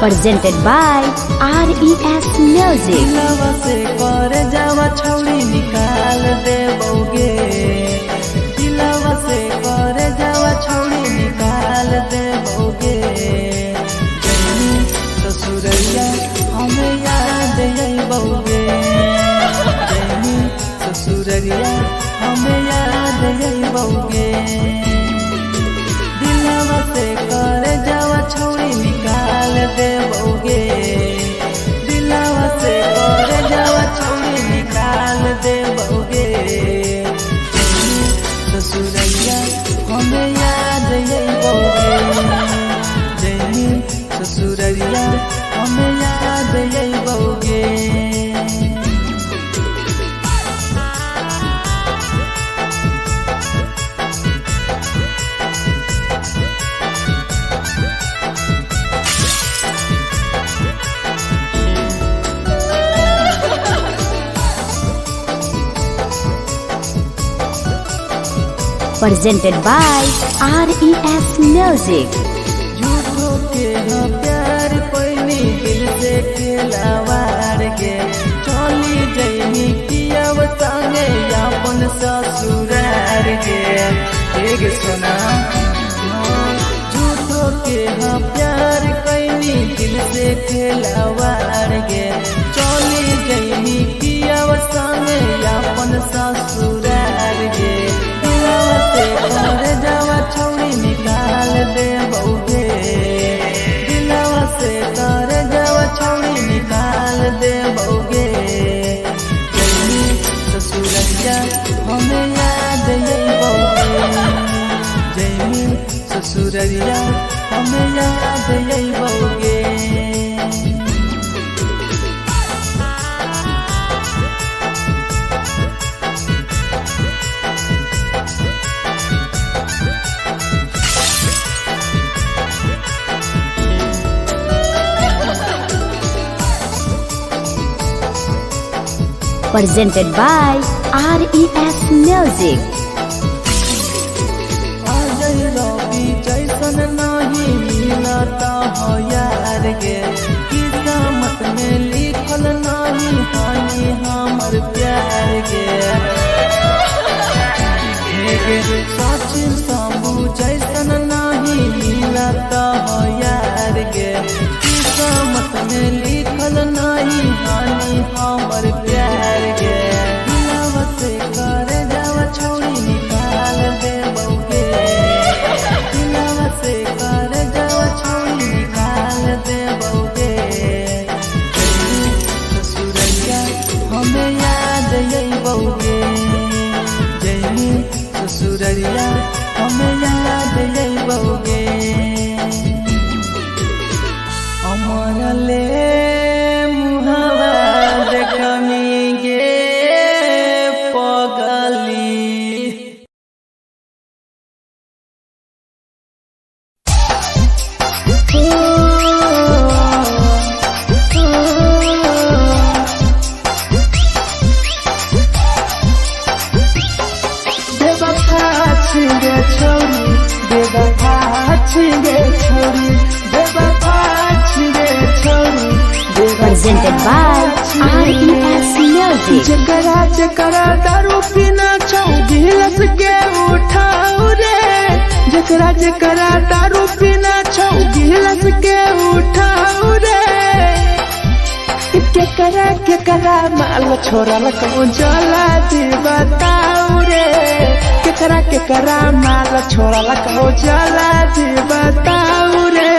Presented by RES Music. दिलवा से कर जावा छौड़ी निकाल देबोगे दिलवा से कर जावा छौड़ी निकाल देबोगे जैनी ससुरैया हमें याद अइबोगे जैनी ससुरैया हमें याद अइबोगे दिलवा से कर जावा छौड़ी निकाल देबोगे दिलवा से कर जावा छौड़ी निकाल देबोगे ससुरैया हमें याद अइबोगे जैनी ससुरैया हमें याद अइबोगे Presented by RES Music. झूठो के हाँ प्यार पैनी दिल से खिलावार के चली जैनी कियाव संगे अपन ससुरार के एक सुना झूठो के हाँ प्यार कैनी दिल से खिलावार के चली जैनी कियाव संगे अपन ससुरार के कर जावा छौड़ी निकाल देबोगे दिलवा से कर जावा छौड़ी निकाल देबोगे जैनी ससुरैया हमें याद अइबोगे जैनी ससुरैया हमें याद अइबोगे Presented by RES Music. Ajay रवि जैसन नहीं मिलता हो यार गे किस्मत में लिखल नहीं हानि हमर प्यार गे सचिन शंभू जैसन नहीं मिलता हो यार गे किस्मत में लिखल नहीं हानि हमर प्यार गे दिलवा से कर जावा छौड़ी निकाल देबोगे दिलवा से कर जावा छौड़ी निकाल देबोगे ससुरैया हमें याद अइबोगे जैनी ससुरैया हमें याद अइबोगे अमर ले मुहावा देखनी गे पगली बेवफा छिगे छोरी बेवफा छिगे छोरी बेवफा छिगे छोरी Presented by RES Music. जकरा जकरा दारू पीना छौ गिलास के उठाओ रे जकरा जकरा दारू पीना छौ गिलास के उठाओ रे केकरा माल छोड़ल कहूँ जला दी बताओ रे केकरा माल छोड़ल कहूँ जला दी बताओ रे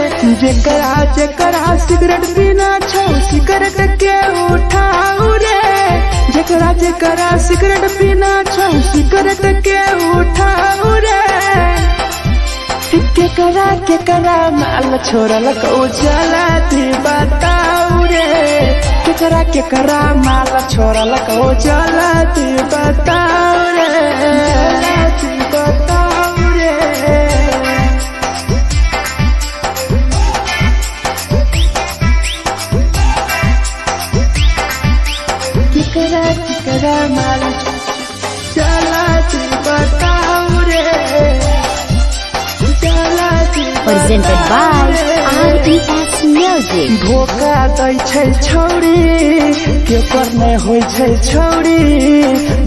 जकरा सिगरेट पीना छौ सिगरेट के उठाओ रे जकरा सिगरेट पीना छौ सिगरेट के उठाओ रे केकरा माल छोड़ल कहूँ जला दी बताओ रे केकरा माल छोड़ल कहूँ जला दी बताओ रे जला दी बताओ रे केकरा माल जला दी बताओ रे Presented by RES Music. Music. धोखा दै छै छौरी के पर नहीं होय छै छौरी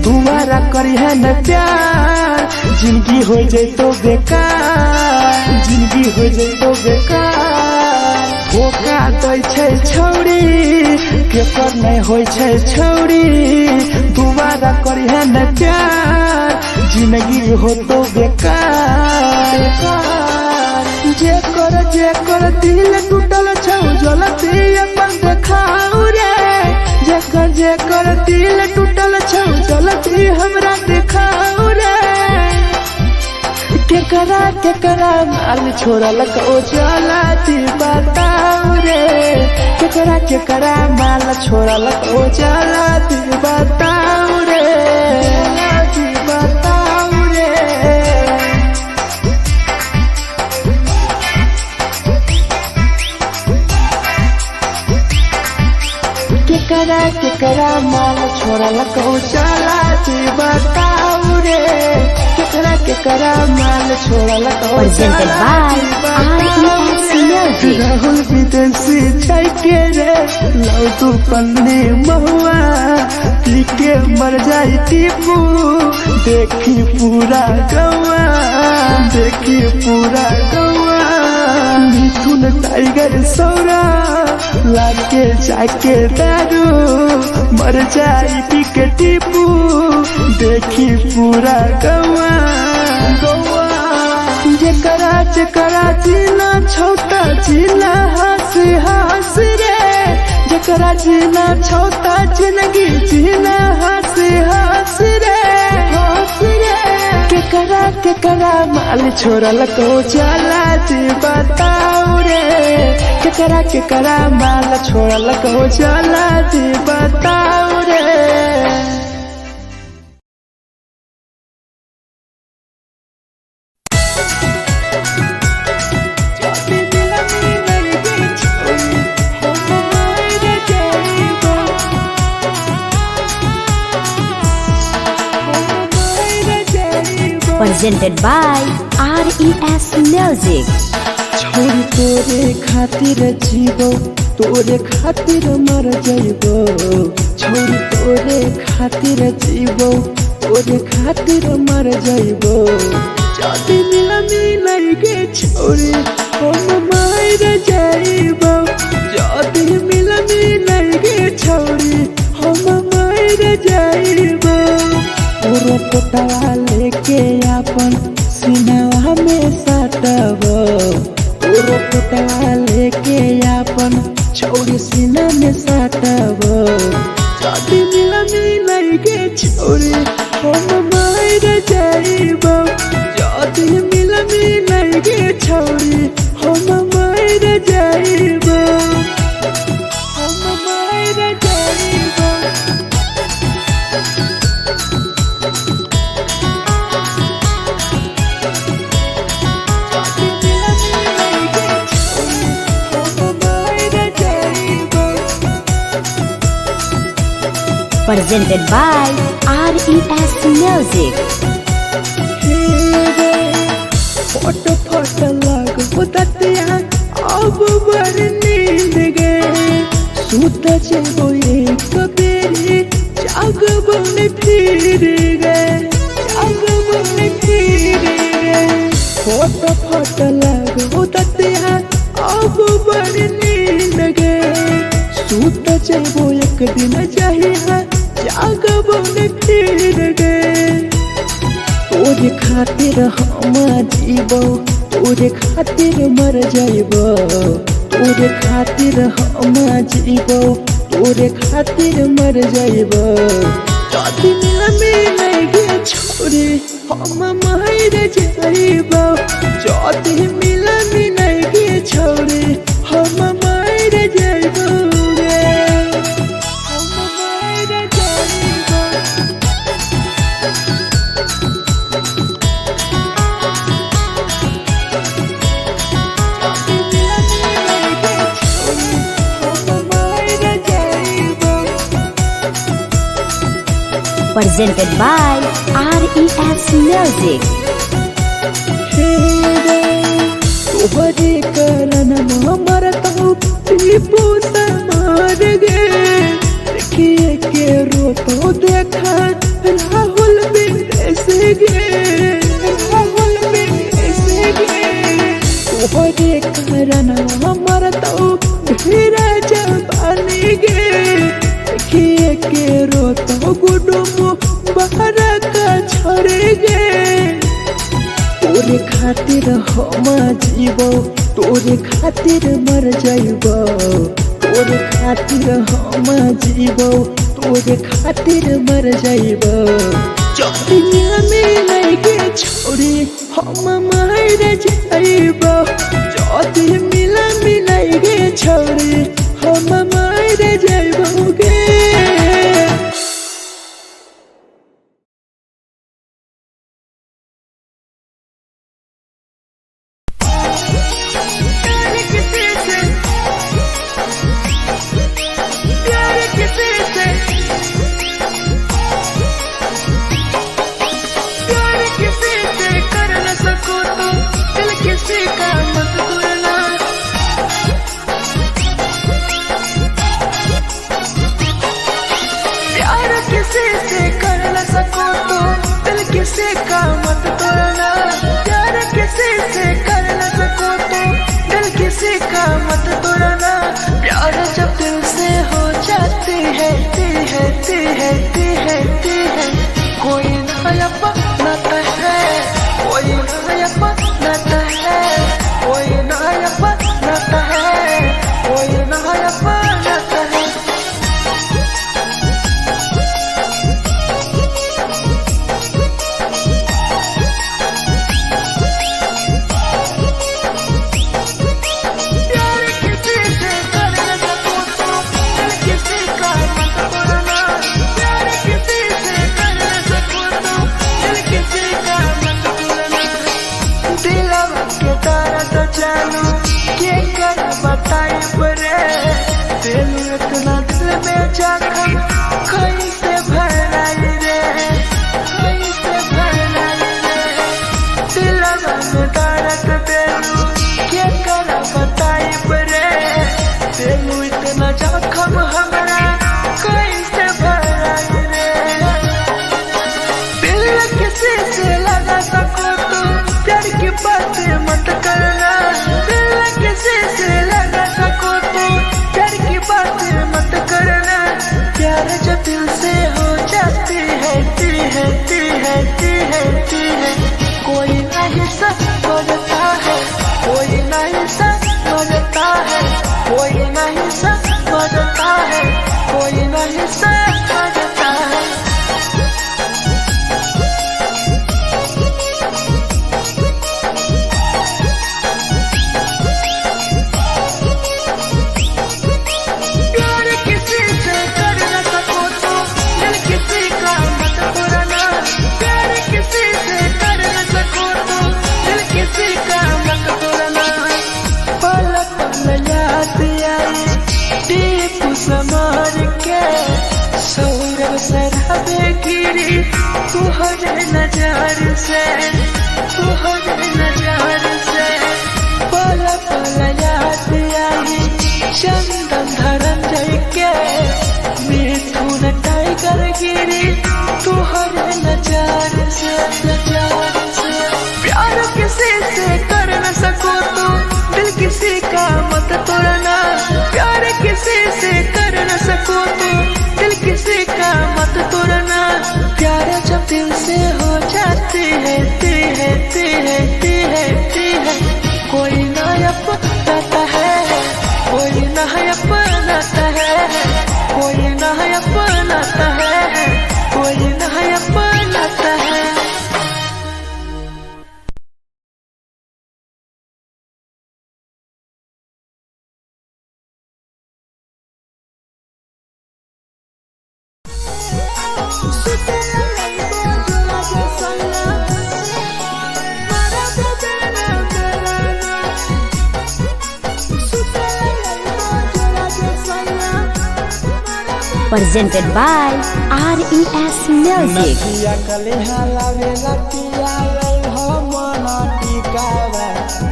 दोबारा करिहे न प्यार जिंदगी हो जैतो बेकार जिंदगी हो जैतो बेकार धोखा दै छै छौरी के पर नहीं होय छै छौरी दोबारा करिहे न प्यार जिंदगी हो तो बेकार जे कर दिल टूटल छौ जलती अपन देखाऊ रे जे कर दिल टूटल छौ जलती हमरा देखाऊ रे केकरा माल छोड़ल को जलती बताऊ रे केकरा माल छोड़ल को जलती बताऊ रे बताऊ रे केकरा माल छोड़ल को चलाती बताऊ रे केकरा माल छोड़ल को Presented by RES Music. Rahul विदेशी छै के रे लौ तू पन्नी महुआ पी के मर जाई टीपू देखी पूरा गौआ मिथुन टाइगर सौरा लाके जाके दारू मर जाई पी के टीपू देखी पूरा गौआ जेकरा जीना छोटा जीना हंस रे जेकरा जीना छोटा जिंदगी जीना हंस रे केकरा माल छोड़ल को चला जी बताऊ रे केकरा माल छोड़ल को चला जी बताऊ रे Presented by RES Music. छोरी तोरे खातिर जीवो तोरे खातिर मर जाइबो छोरी तोरे खातिर जीवो तोरे खातिर मर जाइबो जाति मिलई के छोरी हम मर जाइबो जाति मिलई के छोरी हम मर जाइबो पूरा पोटवा लेके अपन सीनावा में सटबो पूरा पोटवा लेके अपन छोरी सीना में सटबो जाति मिलई के छोरी हम मर जाइबो जाति मिलई के छोरी हम मर जाइबो हम मर जाइबो Presented by RES Music. फोट लग बुततिया अब बड़ नींद गए सूत जेबो एक बेरी जागबो ने फिर गए फोट लग बुततिया अब बड़ नींद गए सूत जेबो एक दिन चाहिए जागबो ने फिर गए तोरे खातिर हम जीवो तोरे खातिर मर जाइबो तोरे खातिर हम जीवो तोरे खातिर मर जाइबो जाति मिलई के छोरी हम मर जाइबो जाति मिलई के छोरी हम मर जाइबो रे हम मर जाइबो Presented by RES Music. तोहरे करन मरत हूँ टीपू समार गे देखिए के रो तो देखा राहुल विदेश गे राहुल विदेश गे तोहरे कारण हमर तो ढेरा जवानी गे देखिए के रो तो गुडुम बाहर का छोड़े गे तोरे खातिर हम जीवो तोरे खातिर मर जाइबो तोरे खातिर हम जीवो तोरे खातिर मर जाइबो चौड़िया में लगे छोड़ी हम मर जाइबो चौड़ी मिला मिलाइगे छोड़ी हम मर जाइबो गे किसी का मत तोड़ना प्यार किसी से कर न सको तो दिल किसी का मत तोड़ना प्यार जब दिल से हो जाती है कोई नया बनाता है कोई नया बनाता है कोई नया बनाता है कोई नया बनाता है इतना दिल में जख्म कैसे भराई रे कैसे भराई रे दिलवा में दर्द देलू के कर बताई रे देलू इतना जख्म हमरा कैसे भराई रे दिल किसी से लगा सको तो प्यार की बात मत करना दिल किसी से लगा सको तो प्यार की बात मत करना प्यार जो दिल से हो जाती है कोई नहीं समझता है कोई नहीं समझता है कोई नहीं समझता है कोई नहीं समझता है समार के सौरभ सरहबे गिरी तुहरे नजर से पल पल याद आई चंदन धरंजय के मिथुन टाइगर गिरी तुहरे नजर से प्यार किसी से कर न सको तो दिल किसी का मत तोड़ना प्यार किसी से कर न सको तो दिल किसी का मत तोड़ना प्यार जब दिल से हो जाती है कोई नया बनाता है कोई नया बनाता है कोई नया बनाता है कोई नया बनाता है Presented by RES Music. नदिया कलेहा लावे लतिया रे हो मन टिकावा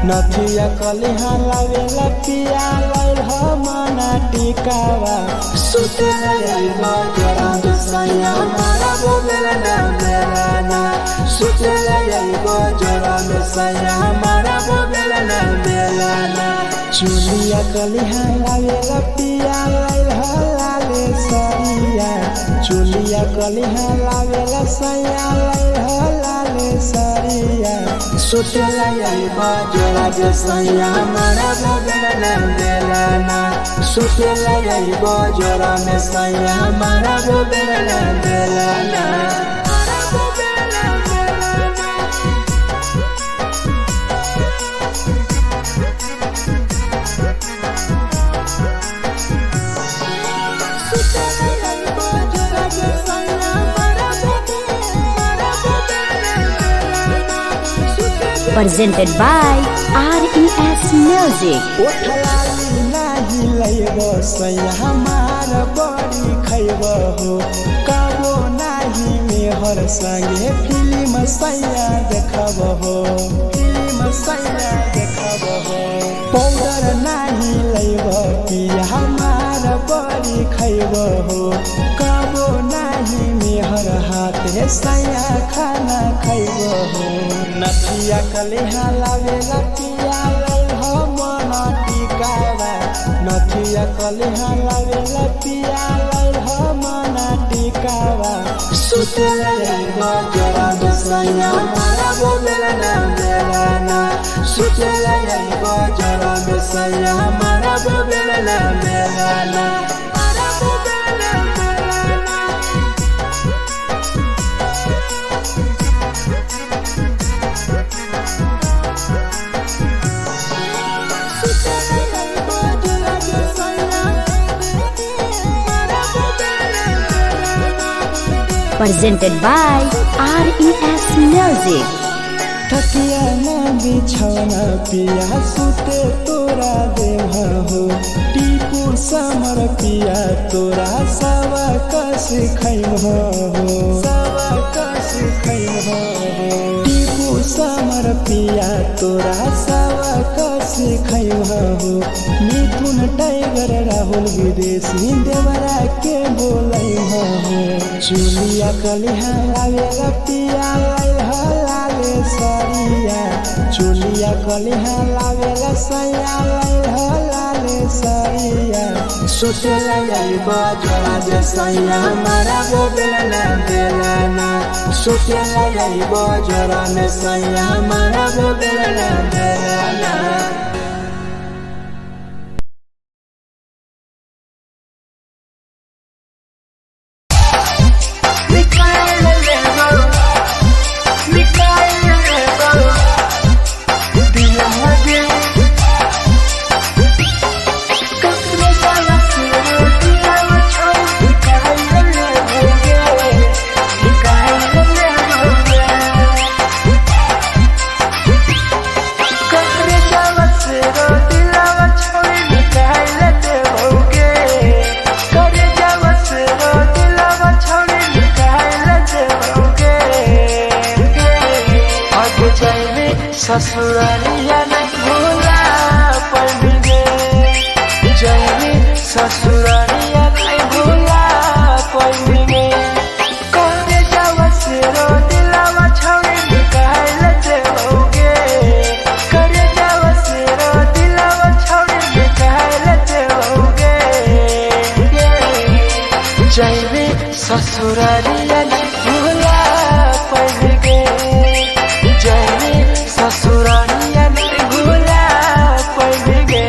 नथिया कलिहा लावेला पिया लैल मना टिकावा सुते लैबा जोरा में सैया मारा बोलेला ना बेलाना सुते लैबा जोरा में सैया मारा बोलेला ना बेलाना चुलिया कलिहा लावेला पिया लैल लाले सरिया चुलिया कलिहा लावेला सैया लैल लाले सरिया सुते लैबा जोरा में सैया मारा बोलेला ना बेलाना सुते लैबा जोरा में सैया मारा बोलेला ना बेलाना Presented by RES Music. ओठलाली नाही लैबो सैया हमार बड़ी खैबो हो कबो नाही मेहर संगे फिल्म सैया देखबो हो फिल्म सैया देखबो हो पाउडर नाही लैबो पिया हमार बड़ी खैबो हो कबो नाही मेहर हाथे सैया खाना खैबो हो नथिया कलिहा लावेला पिया लैल मना टिकावा नथिया कलिहा लावेला पिया लैल मना टिकावा सुते लैबा जोरा में सैया मारा बोलेला ना बेलाना सुते लैबा जोरा में सैया मारा बोलेला ना बेलाना Presented by RES Music. थकिया ना बिछौना पिया सुते तोरा देह हो टीपू समर पिया तोरा सवा कस खैम हो सवा कस खैम हो टीपू समर पिया तोरा सवा कस खैम हो मिथुन टाइगर राहुल विदेशी देवरा के बोलै हो चुलिया कलिहा लावेला पिया लाले सरिया चुलिया कलिहा लावेला सैया लाले सरिया सुते लैबा जोरा में सैया मारा बोलेला ना बेलाना सुते लैबा जोरा में सैया मारा बोलेला ना बेलाना ससुरालिया नहीं भूला पड़ेंगे जाएंगे ससुरालिया नहीं भूला पड़ेंगे करे जावा से रो दिलावा छोड़े निकाल देओगे करे जावा से रो दिलावा छोड़े निकाल देओगे जाएंगे ससुरालिया नहीं भूला पड़ेंगे जाएंगे ससुरालिया नहीं भूला पड़ेंगे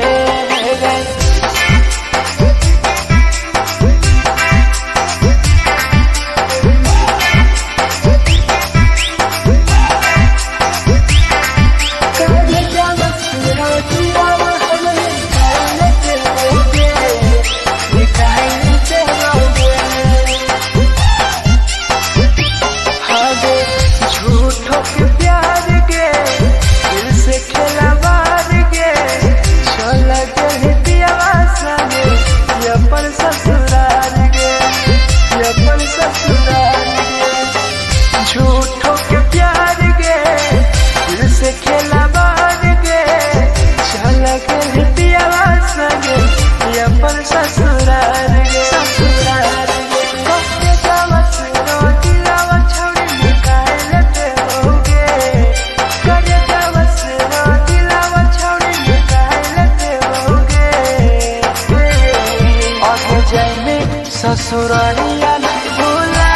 ससुरालिया नहीं भूला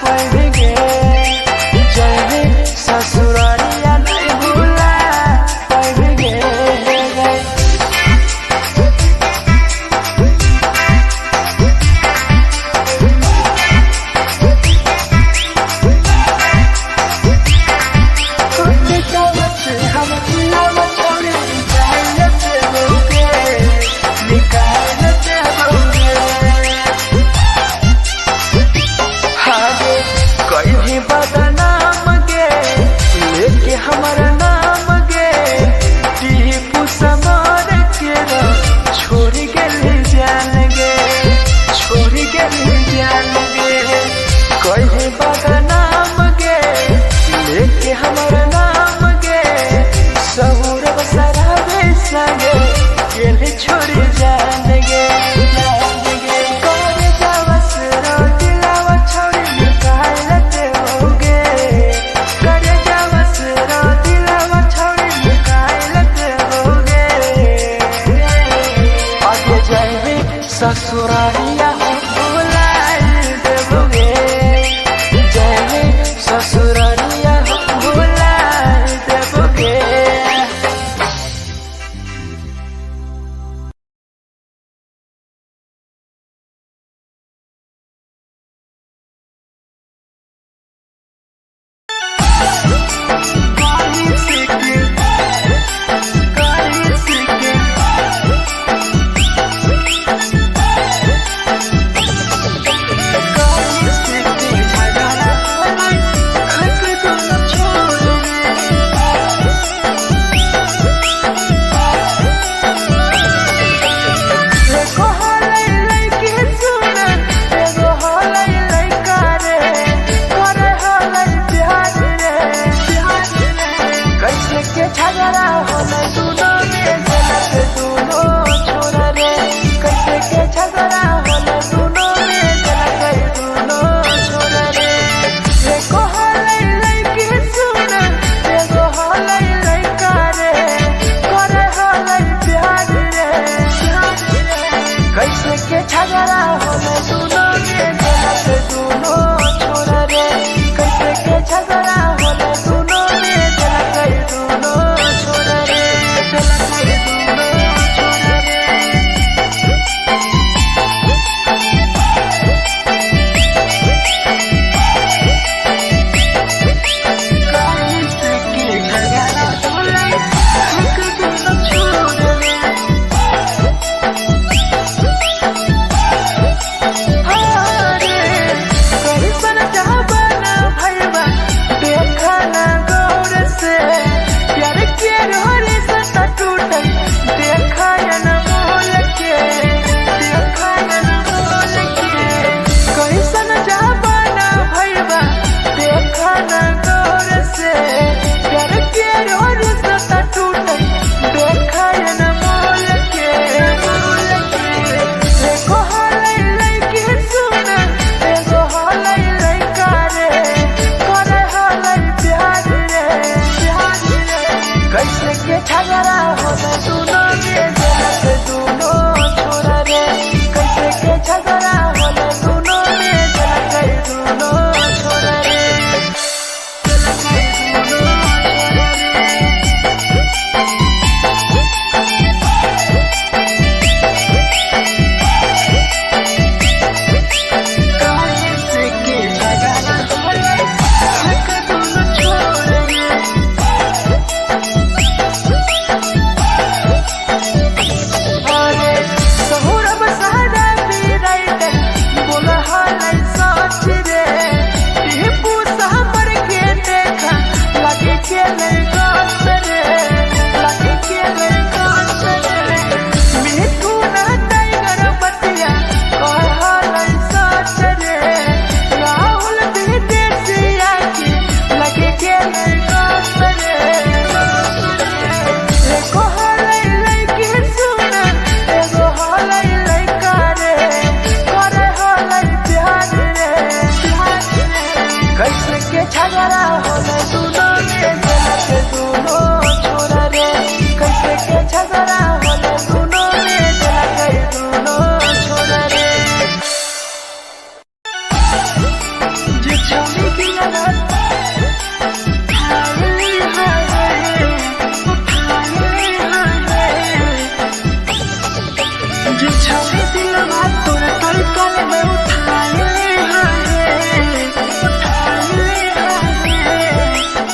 पाएंगे जैसे ससुरालिया नहीं भूला पाएंगे बदनाम गे लेके हमारा नाम गे टीपू समर के छोड़ गए जान गे छोड़ गए जान गे कहीं बदनाम गे लेके हमारा नाम गे सहूर बसरावे संगे गेले छोड़ जान गे ससुरालिया भूला देबोगे जैसे ससुरालिया भूला देबोगे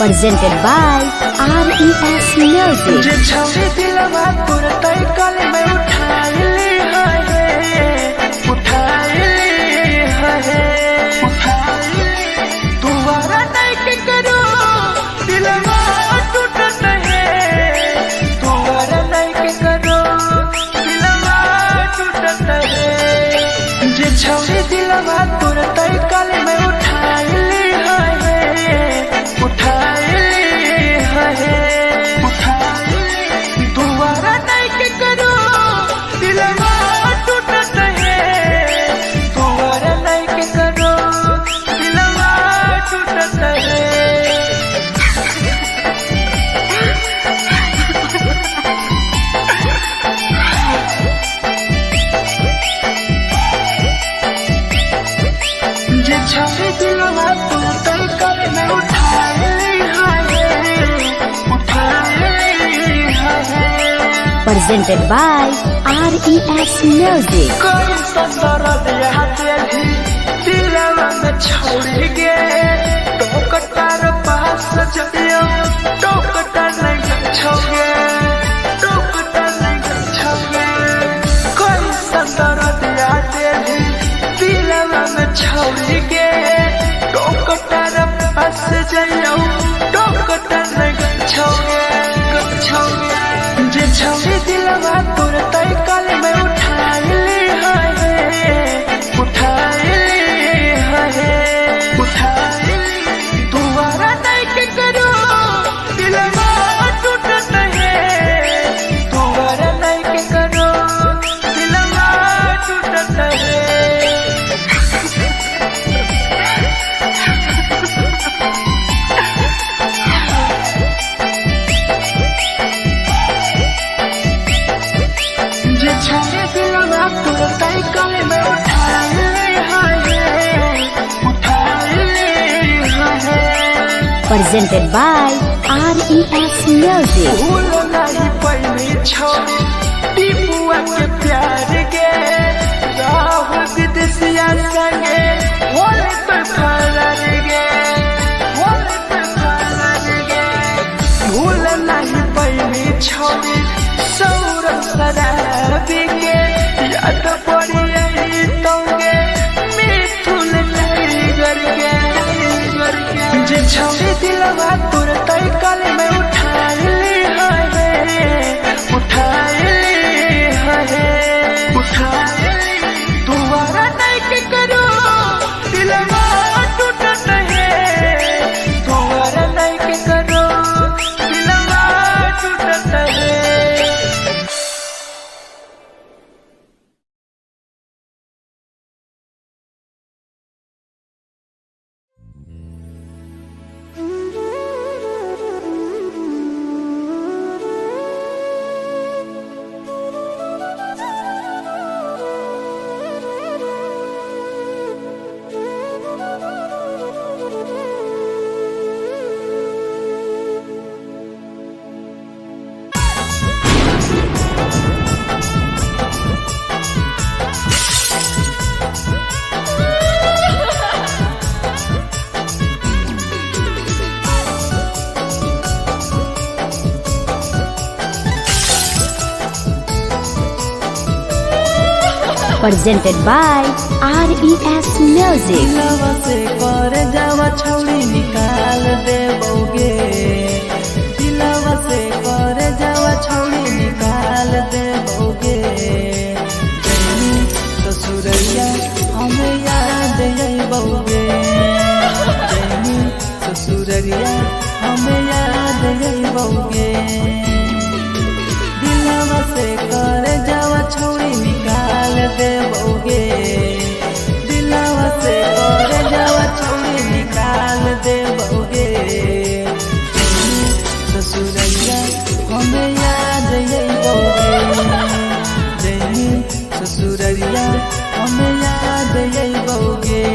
presented by RES Music. जे छौरी दिलवा तुरतै कल में उठाइली है तुम्हारा नहीं के करो दिलवा टूटत है तुम्हारा नहीं के करो दिलवा टूटत है जे छौरी दिलवा तुरतै कल में उठाइली है तुम्हारा नहीं के करो दिलवा टूटत है तुम्हारा नहीं के करो दिलवा टूटत है जे छवि दिलवा तुरतै कल में उठाइली है Presented by RES Music. कोई संदर दिया तेरी दिलवा में छोड़ गे टोकटार पास जइयो टोकटार नहीं छोगे टोकटार नहीं छोगे कोई संदर दिया तेरी दिलवा में छोड़ गे टोकटार पास जइयो टोकटार नहीं छोगे जे छवि दिलवा तुरतै कल में उठाइली है तुम्हारा नहीं के करो दिलवा टूटत है तुम्हारा नहीं के करो दिलवा टूटत है जे छवि दिलवा तुरतै कल में उठाइली है Presented by RES Music. भूल नहीं पैनी छोड़ी टीपुआ के प्यार गे राहुल विदेशिया संगे होले तो फरार गे भूल नहीं पैनी छोड़ी सौरभ शराबी के याद पड़ी यही तोगे मिथुन टाइगर के जे छवि दिलवा तुरतै कल में उठाइली है तुम्हारा नहीं के करो दिलवा टूटत है तुम्हारा नहीं के करो दिलवा टूटत है Presented by RES Music. दिलवा से कर जावा छौड़ी निकाल देबोगे दिलवा से कर जावा छौड़ी निकाल देबोगे जैनी ससुरैया हमें याद अइबोगे जैनी ससुरैया हमें याद अइबोगे दिलवा से कर जावा छौड़ी निकाल देबोगे दिलवा से कर जावा छौड़ी निकाल देबोगे ससुरैया हमें याद अइबोगे जैनी ससुरैया हमें याद अइबोगे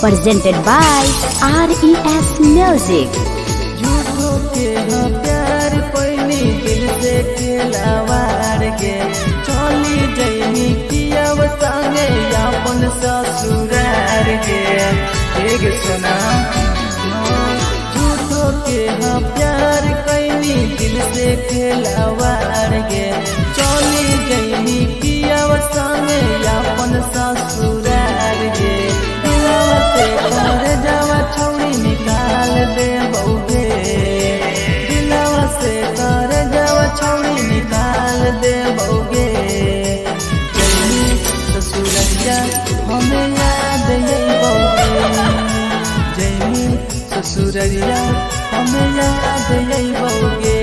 presented by RES Music. झूठो के हाँ प्यार पैनी दिल से खिलावार के चली जैनी किया संगे अपन ससुरार के एक सुना झूठो के हाँ प्यार कैनी दिल से खिलावार के चली जैनी किया संगे अपन ससुरार के दिलवा से घर जावा छौड़ी निकाल दे बउगे दिलवा से घर जावा छौड़ी निकाल दे बउगे जैनी ससुरैया हमें याद यही बउगे जैनी ससुरैया हमें याद यही बउगे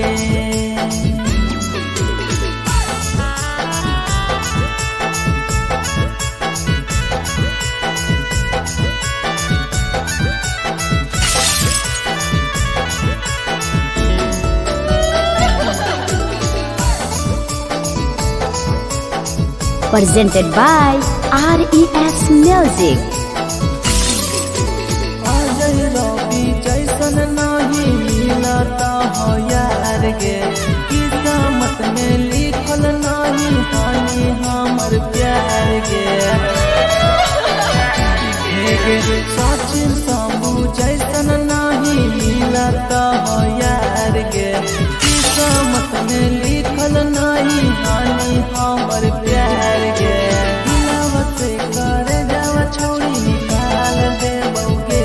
Presented by RES Music. Ajay रवि जैसन नहीं मिलता हो यार गे किस्मत में लिखल नहीं हानि हमर प्यार गे सचिन शंभू जैसन नहीं मिलता हो यार गे किस्मत में लिखल नहीं हानि हमर प्यार गे दिलवा से कर जावा छौड़ी निकाल दे बउगे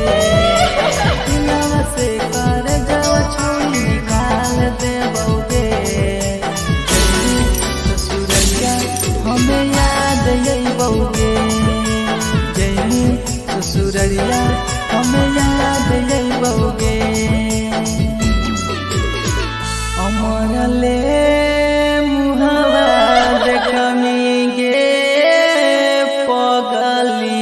दिलवा से कर जावा छौड़ी निकाल दे बउगे ससुरैया हमें याद यही बउगे जैनी ससुरैया हमें याद यही बउगे अमर ले मुहावा देखमी गे पगली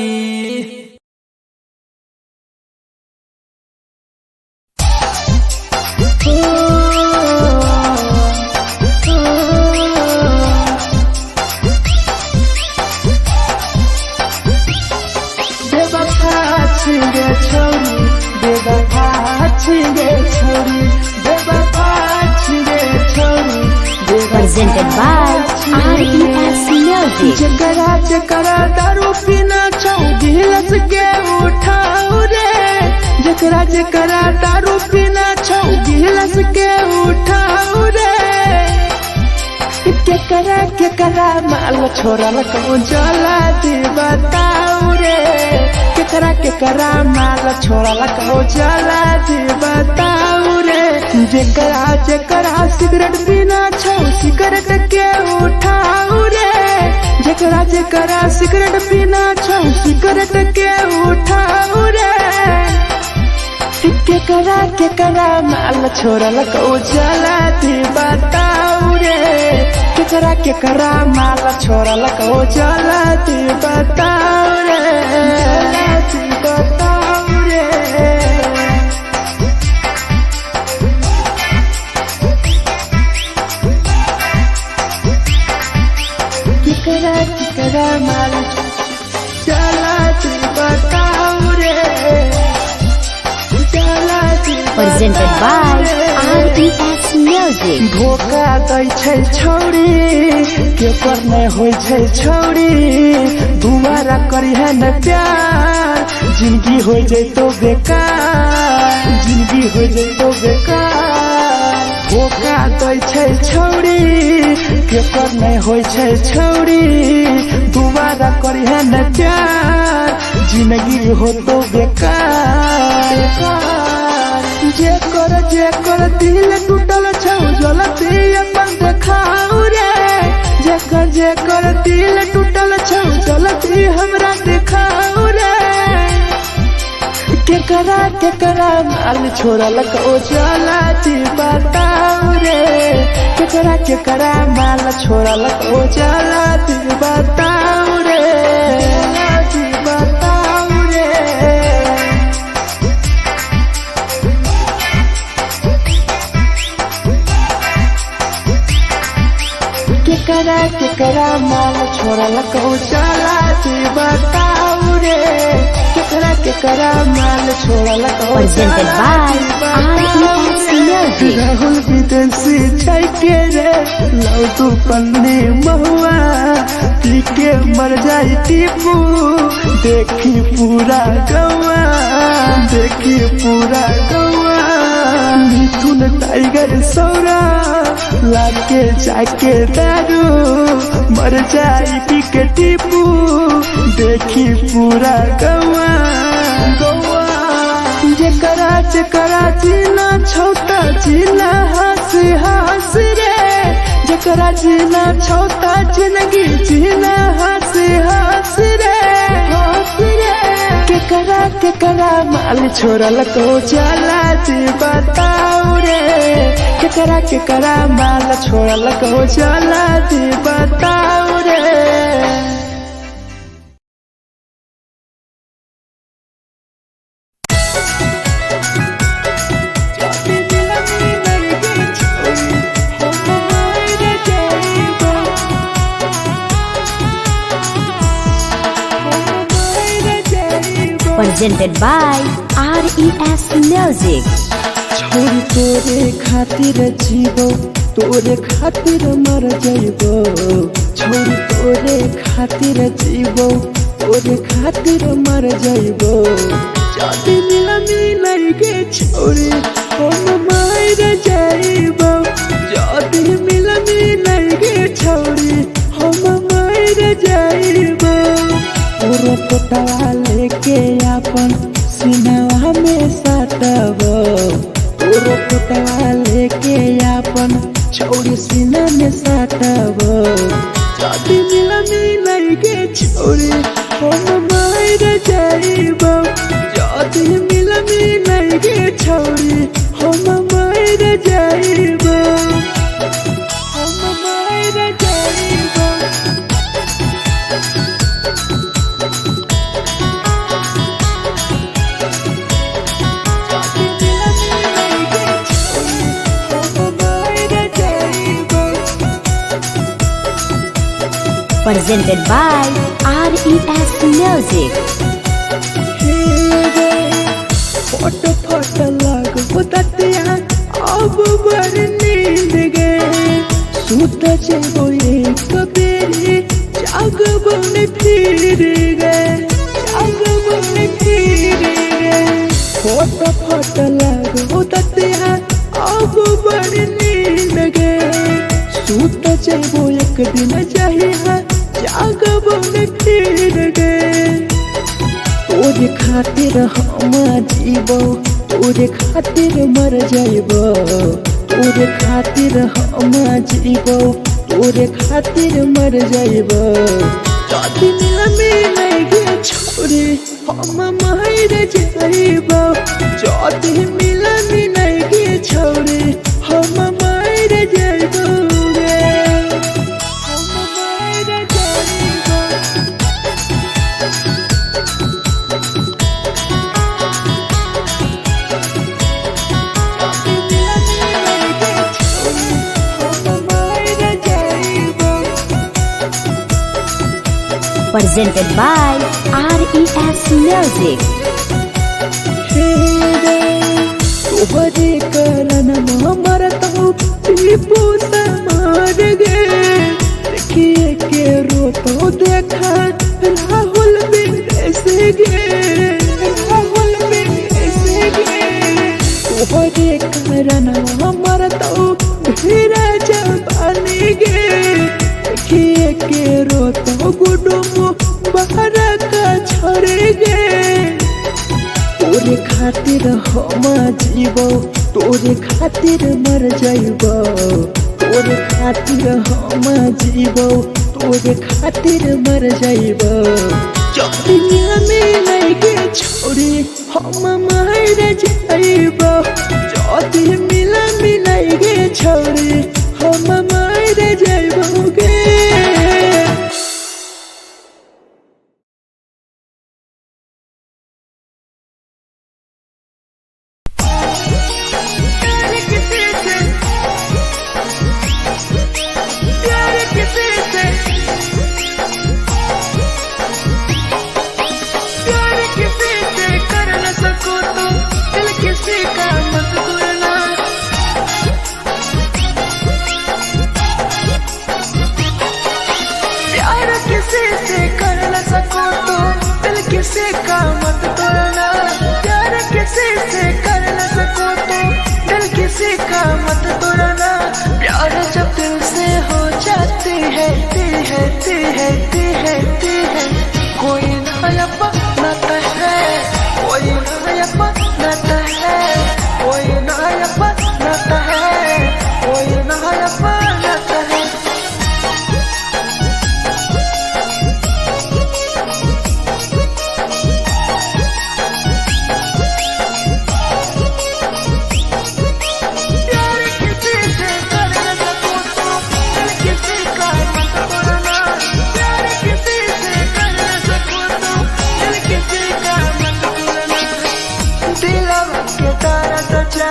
बेवफा छिगे छोरी बेवफा छिगे छोरी बेवफा छिगे छोरी Presented by RES Music. जकरा जकरा दारू पीना छौ गिलास के उठाऊ रे जकरा जकरा दारू पीना छौ गिलास के उठाऊ रे केकरा माल छोड़ल कहूँ जला दी बताऊ रे केकरा माल छोड़ल कहूँ जला दी बताऊ रे जकरा जकरा सिगरेट पीना छौ सिगरेट के उठाऊ रे जकरा जकरा सिगरेट पीना छौ सिगरेट के उठाऊ रे केकरा माल छोड़ल कहूँ जला दी बताऊ रे केकरा माल छोड़ल कहूँ जला दी बताऊ रे जला दी बताऊ रे केकरा माल जला दी बताऊ रे जला दी Presented by RES Music. धोखा दै छै छौड़ी केकर नहीं होइ छै छौड़ी दुबारा करिहे न प्यार जिंदगी हो जैतो बेकार जिंदगी हो जैतो बेकार धोखा दै छै छौड़ी केकर नहीं होइ छै छौड़ी दुबारा करिहे न प्यार जिंदगी हो तो बेकार जेकर दिल टूटल छौ जलती अपन देखाऊ रे जेकर दिल टूटल छौ जलती हमरा देखाऊ रे केकरा माल छोड़ल को जलती बताऊ रे केकरा माल छोड़ल को जलती बताऊ रे जलती बताऊ रे केकरा माल छोड़ल कहू चला बताऊ रे केकरा केकरा माल छोड़ल को Presented by RES Music. Rahul विदेशी छाई के रे लौ तू पन्नी महुआ पी के मर जाई टीपू देखी पूरा गौआ देखी पूरा गौआ मिथुन टाइगर सौरा लाके जाके दारू मर जाई पी के टीपू देखी पूरा गौआ गौआ जेकरा जेकरा जीना छोटा जीना हंस हंस रे जेकरा जीना छोटा जिंदगी जीना हंस हंस रे हंस रे केकरा केकरा माल छोड़ल को जाला जी बताओ रे केकरा केकरा माल छोड़ल को जाला जी बताओ रे Presented by RES Music. छोड़ तोरे खातिर जीवो तोरे खातिर मर जाइबो छोड़ तोरे खातिर जीवो तोरे खातिर मर जाइबो जाति मिला मिलाई के छोड़ी हम मर जाइबो जाति मिला मिलाई के छोड़ी हम मर जाइबो पूरा पोटवा लेके अपन सीनावा में साटबो पूरा पोटवा लेके अपन छौड़ी सीना में साटबो जाति मिला मिलाई के छोड़ी हम मर जाइबो जाति मिला मिलाई के छोड़ी हम मर जाइबो हम मर जाइबो Presented by RES Music. फोट फोट लग बुततिया अब बर नींद गए सूत जेबो एक बेरी जागबो ने फिर गए जागबो ने फिर गए फोट फोट लग बुततिया अब बर नींद गए सूत जेबो एक दिन चाहिए जागबो ने फिर गए तोरे खातिर हम जीवो तोरे खातिर मर जाइबो तोरे खातिर हम जीवो तोरे खातिर मर जाइबो जाति मिला मिलाई के छोड़ी हम मर जाइबो जाति मिला मिलाई के छोड़ी हम मर जाइबो हम मर जाइबो Presented by RES Music. तोहरे करन मरत हूँ टीपू मार गे देखिए के रोतो देखा राहुल विदेश गे राहुल विदेश गे तोहरे करन मरत हूँ धीरे जवानी गे देखिए के रोतो गुडुम बाहर का छोड़ गे तोरे खातिर हम जीवो तोरे खातिर मर जाइबो तोरे खातिर हम जीवो तोरे खातिर मर जाइबो जाति मिला मिलाई के छोड़ी हम मर जाइबो जाति मिला मिलाई के छोड़ी हम मर जाइबो गे Gotta get busy.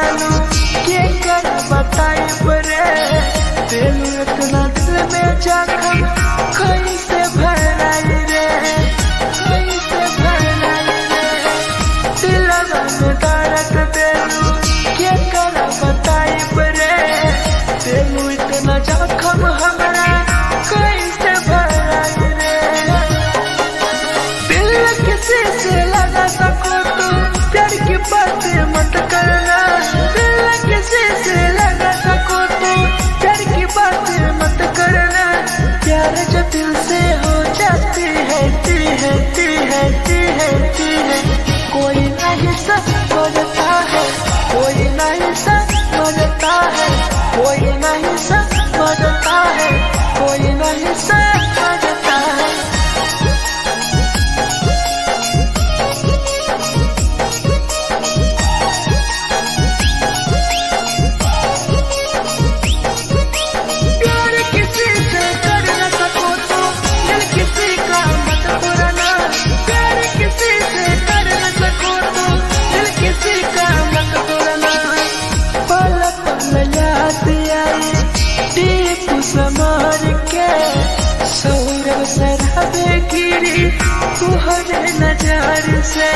जालू के कर बताई बरे दिल इतना दिल में जखम कैसे भराई रे कैसे भराई रे दिलवा में दर्द देलू के कर बताई बरे दिल इतना जखम हमरा कैसे भराई रे दिल किसी से लगा सको तो प्यार की बातें मत करना दिल किसी से लगा सको तो प्यार की बातें मत करना प्यार जो दिल से हो जाती है कोई नहीं समझता है कोई नहीं समझता है कोई नहीं समझता है कोई नहीं समझता है प्यार किसी से कर न सको तो दिल किसी का मत पुराना प्यार किसी से कर न सको तो दिल किसी का मत पुराना पल पल याद आई दीप समार के सौरभ शराबे गिरी तुहरे नजर से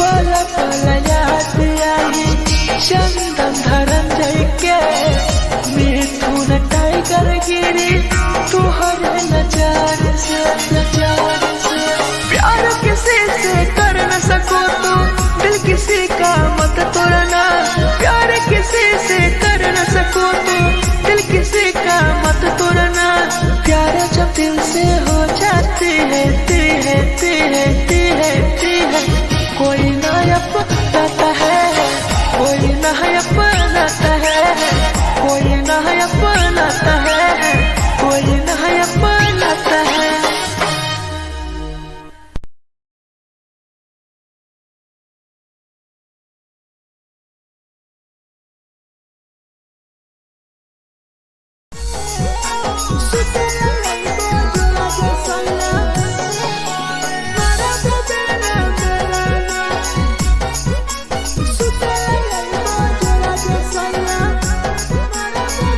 पल पल याद आई चंदन धरंजय के मिथुन टाइगर गिरी तुहरे नजर से प्यार किसी से कर न सको तो दिल किसी का मत तोड़ना प्यार किसी से कर न सको तो दिल किसी का मत तोड़ना प्यार जब दिल से हो जाती है कोई ना अपनाता है कोई ना अपनाता है कोई ना अपनाता है कोई ना अपनाता है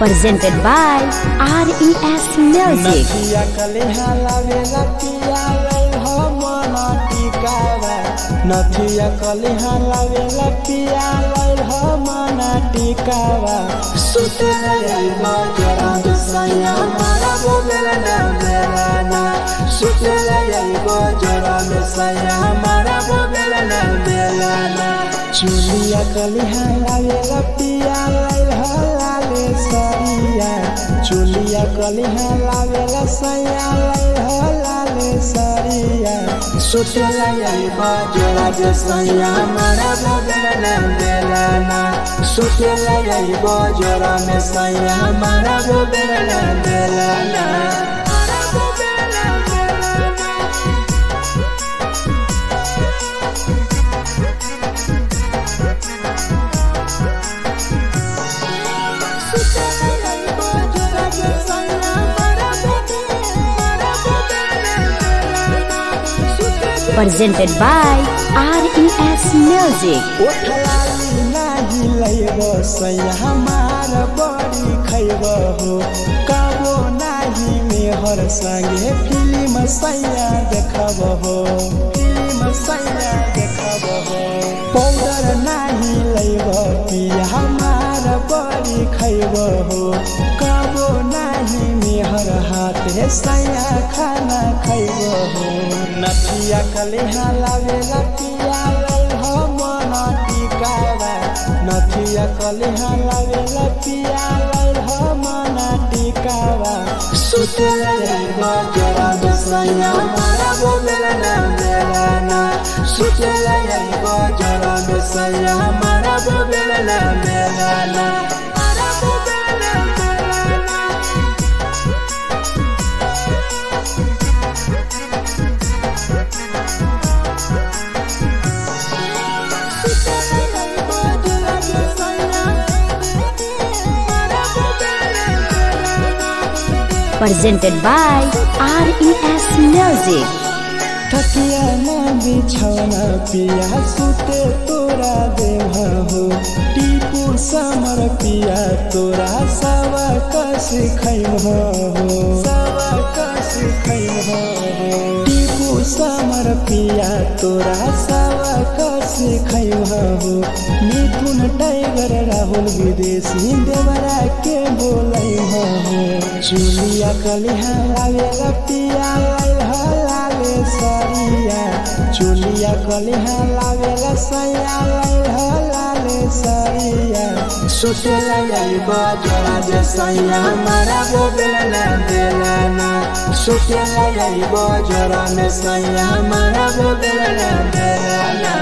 Presented by RES Music. नथिया कलिहा लावेला पिया लई हो मना टिकावा नथिया कलिहा लावेला पिया लई हो मना टिकावा सुतला यइबा जरा सैया मारा बोलेला ना सुतला यइबा जरा सैया मारा बोलेला ना चुलिया कलिहा लावेला पिया लई हो लाले सरिया चुलिया कलिहा लावेला सैया लई हो लाले सरिया सुतला यइबा जरा सैया मारा बोलेला ना सुतला यइबा जरा सैया मारा बोलेला ना Presented by RES Music. ओठलाली नाही लइबो सैया हमार बड़ी खइबो हो कबो नाही मेहर संगे फिल्म सैया देखबो हो पाउडर नाही लइबो पिया हमार बड़ी खइबो हो कबो नाही मेहर हाथे सैया खाना खइबो हो नथिया कलिहा लावेला पिया लई हो मना टिकावा नथिया कलिहा लावेला पिया लई हो मना टिकावा सुतला यइबा जरा सैया मारा बोलेला ना सुतला यइबा जरा सैया मारा बोलेला ना Presented by RES Music. तकिया ना बिछौना पिया सुते तोरा देवा हो टीपू समर पिया तोरा सवा कस खैम हो सवा कस खैम हो टीपू समर पिया तोरा सवा कस खैम हो मिथुन टाइगर राहुल विदेशी देवरा के बोलै हो चुलिया कलिहा लागे पिया लागे सरिया चुलिया कलिहा लागे सैया लागे सरिया सुते लगे बजरा जे सैया मारा वो बेला बेलाना सुते लगे बजरा में सैया मारा वो बेला बेलाना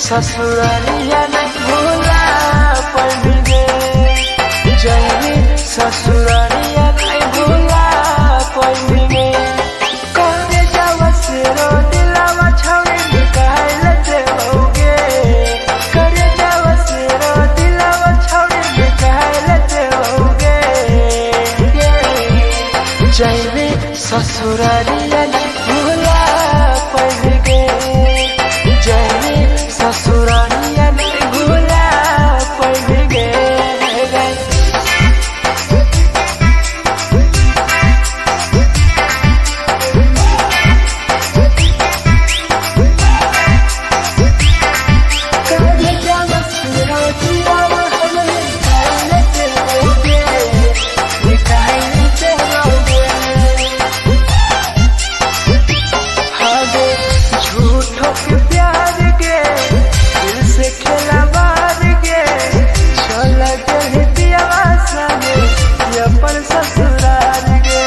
ससुरालिया नहीं भूला पड़ेंगे जाएंगे ससुरालिया नहीं भूला पड़ेंगे करे जावा से रो दिलावा छावे निकाल लेते होगे करे जावा से रो दिलावा छावे निकाल लेते होगे जाएंगे ससुरालिया नहीं भूला पड़ेंगे ससुरालिया नहीं भूला पड़ेंगे झूठों के प्यार के दिल से खिलवाड़ के चला गए दियावा संगे अपन ससुराल के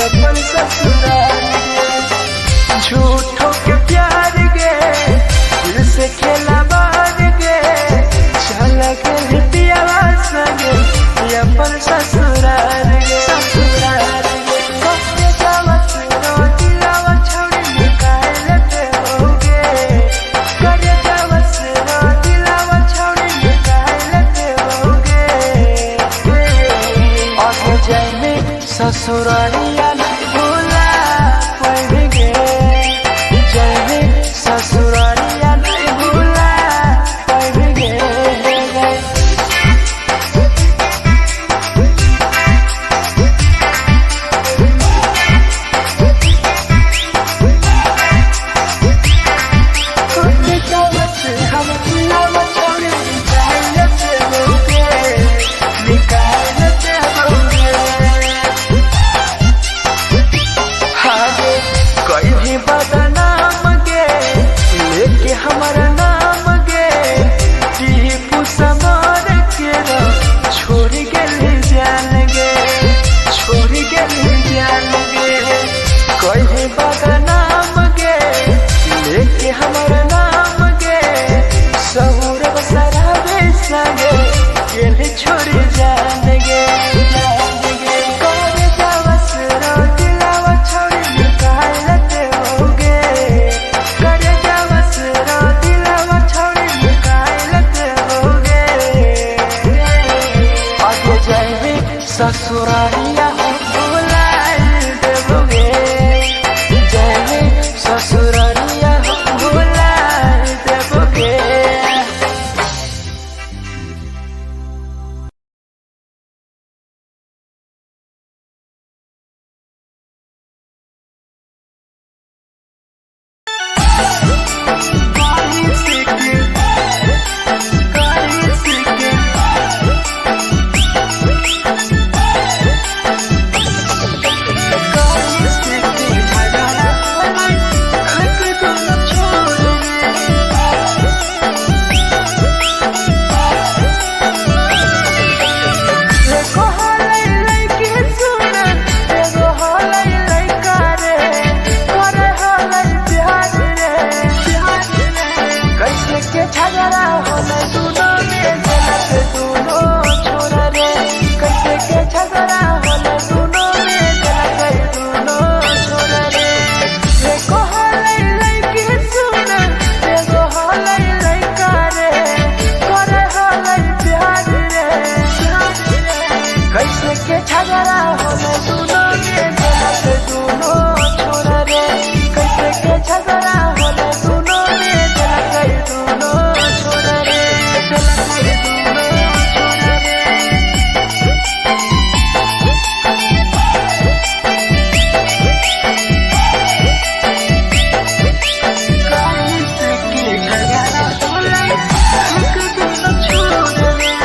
अपन ससुराल के झूठों के प्यार के दिल से खिलवाड़ के चला गए दियावा संगे अपन ससुराल के ससुराल के सबके जावत रो दिलावा छोड़ी निकाल लेते होगे करे जावत रो दिलावा छोड़ी निकाल लेते होगे और जाने ससुरालिया नहीं भूला पड़ेंगे जाने ससुरालिया नहीं भूला पड़ेंगे झगड़ा होले दोनों में जलत दोनों छोरा रे कैसे के झगड़ा होले दोनों में जलत दोनों छोरा रे एको होले लइकी सुन एगो होले लइका रे करे होले प्यार रे कैसे के झगड़ा होले दोनों में जलत दोनों छोरा रे कैसे के झगड़ा होले दोनों में जलत दोनों छोरा रे जलत दोनों छोरा रे कैसे के झगड़ा होले दोनों छोरा रे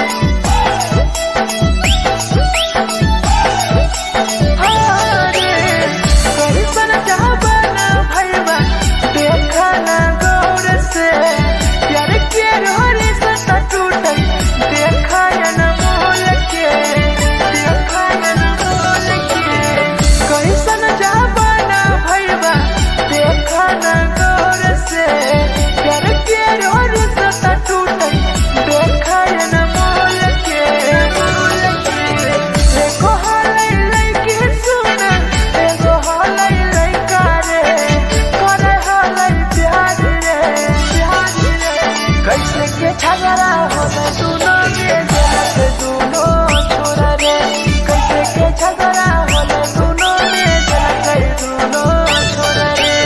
झगड़ा होले दोनों में जलत दोनों छोरा रे कैसे के झगड़ा होले दोनों में जलत दोनों छोरा रे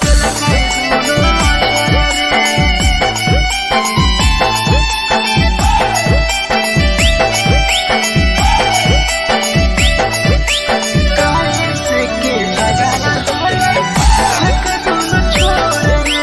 जलत दोनों छोरा रे कैसे के झगड़ा होले दोनों छोरा रे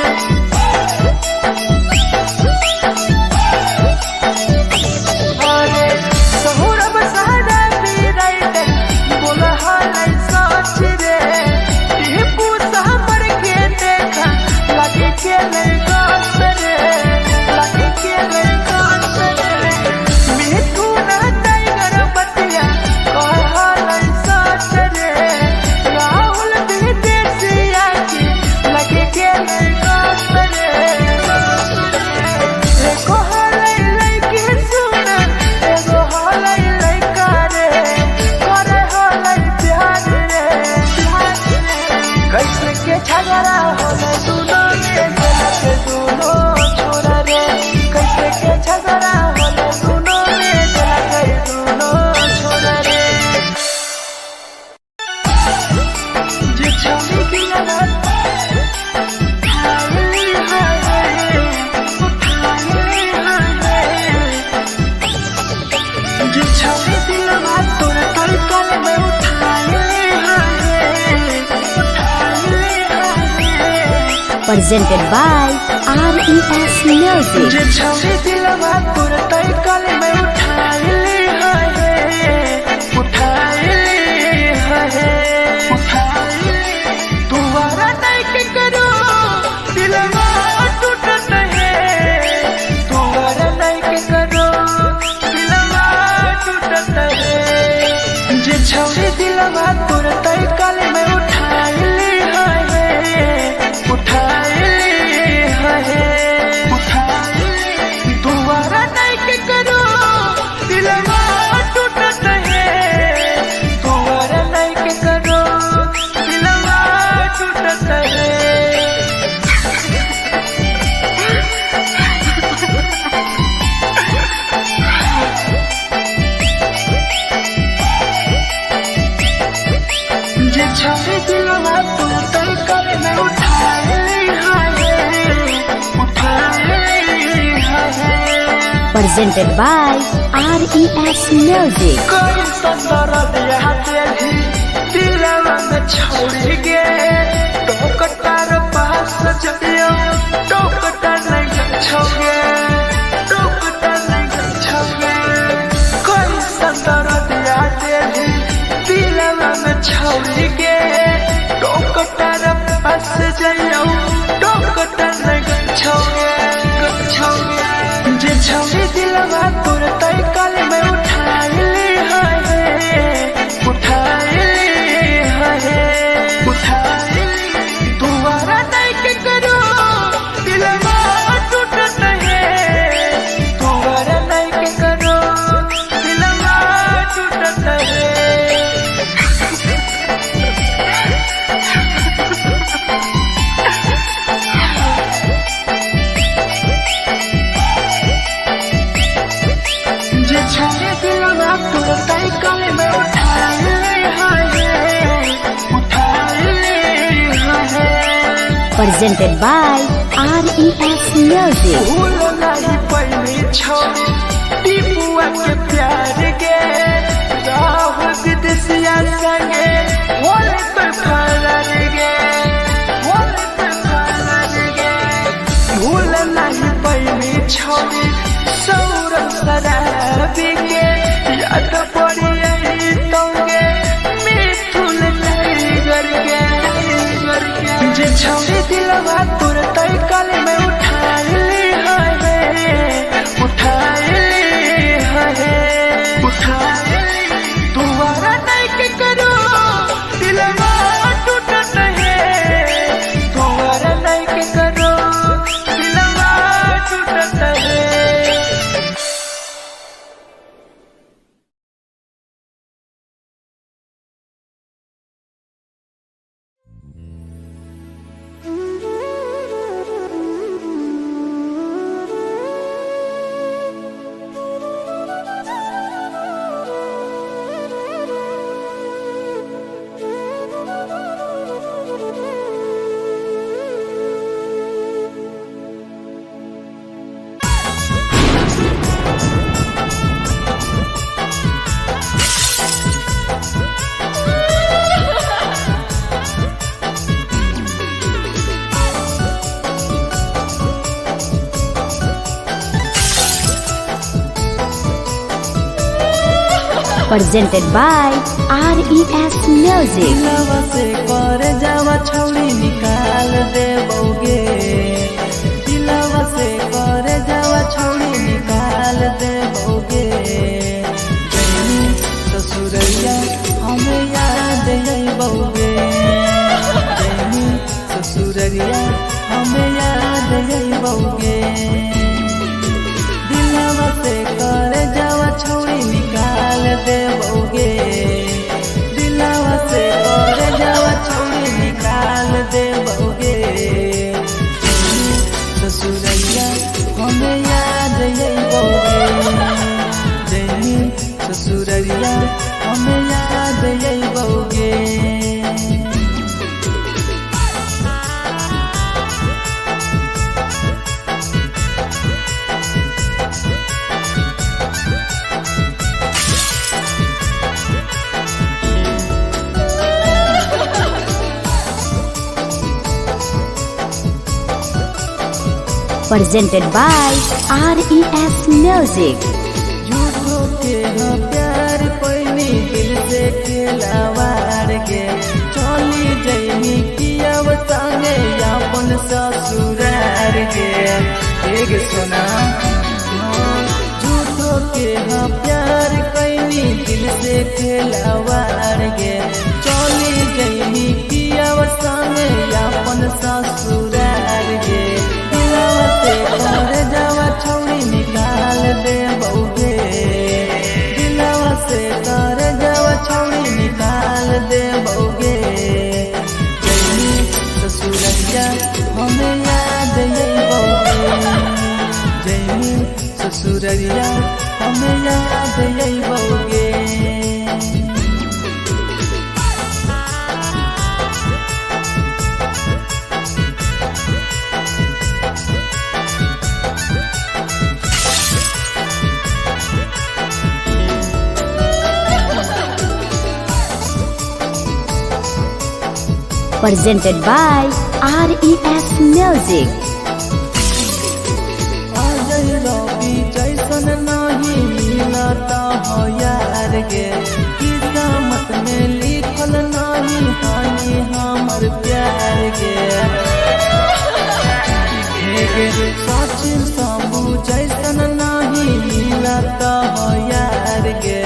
कैसे के झगड़ा होले दोनों में जलत दोनों छोरा रे कैसे के झगड़ा होले दोनों में जलत दोनों छोरा रे जे छौरी दिलवा हाय हाय जे छौरी दिलवा तोर तलकल में उठाए presented by RES Music. जे छौरी दिलवा तोर तलकल में उठाए तुम्हारा नहीं के करो दिलवा टूटत है तुम्हारा नहीं के करो दिलवा टूटत है जे छौरी दिलवा तोर तलकल में उठाए तुम्हारा नहीं के करो दिलवा टूटत है तुम्हारा नहीं के करो दिलवा टूटत है जे छौरी दिलवा तोर तलकल में उठाए Presented by RES Music. कोई संदर दिया तेरी दिलवा में छोड़ गे टोकटार पास जइयो टोकटार नहीं छोगे टोकटार नहीं छोगे कोई संदर दिया तेरी दिलवा में छोड़ गे टोकटार पास जइयो टोकटार नहीं छोगे जे छौरी दिलवा तोर तलकल में उठाए तुम्हारा नहीं के करो दिलवा टूट presented by RES Music. भूल नहीं पहली छोड़ी टीपुआ के प्यार के राह विदेशिया संगे होले तो फरार गे होले तो फरार गे भूल नहीं पहली छोड़ी सौरभ शराबी के याद पड़ी यही तोगे मिथुन टाइगर के जे छोड़ी दिलवा तुरंत कल में उठा ली तुम्हारा नहीं के करो दिलवा टूटत है तुम्हारा नहीं के करो दिलवा टूटत है। Presented by RES Music. दिलवा से कर जावा छौड़ी निकाल दे बौगे दिलवा से कर जावा छौड़ी निकाल दे बौगे जैनी ससुरैया हमें याद आई बौगे जैनी ससुरैया हमें याद आई बौगे दिलवा से कर जावा छौड़ी निकाल दे बौगे दिलवा से कर जावा छौड़ी निकाल दे बौगे ससुरैया हमें याद आई बौगे जैनी ससुरैया हमें याद आई बौगे। Presented by RES Music. झूठो के हाँ प्यार पैनी दिल से खिलावार के चली जैनी कियाव संगे अपन ससुरार के एक सोना झूठो के हाँ प्यार पैनी दिल से खिलावार के चली जैनी कियाव संगे अपन ससुरार के दिलवा से कर जावा छौड़ी निकाल दे बौगे दिलवा से कर जावा छौड़ी निकाल दे बौगे जैनी ससुरैया हमें याद आई बौगे जैनी ससुरैया हमें याद आई बौगे। Presented by RES Music. Ajay रवि जैसन नहीं मिलता हो यार गे किस्मत में लिखल नहीं हानि हमर प्यार गे सचिन शंभू जैसन नहीं मिलता हो यार गे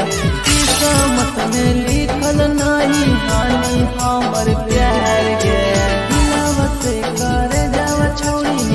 किस्मत में लिखल नहीं हानि हमर प्यार गे दिलवा से कर जावा छौड़ी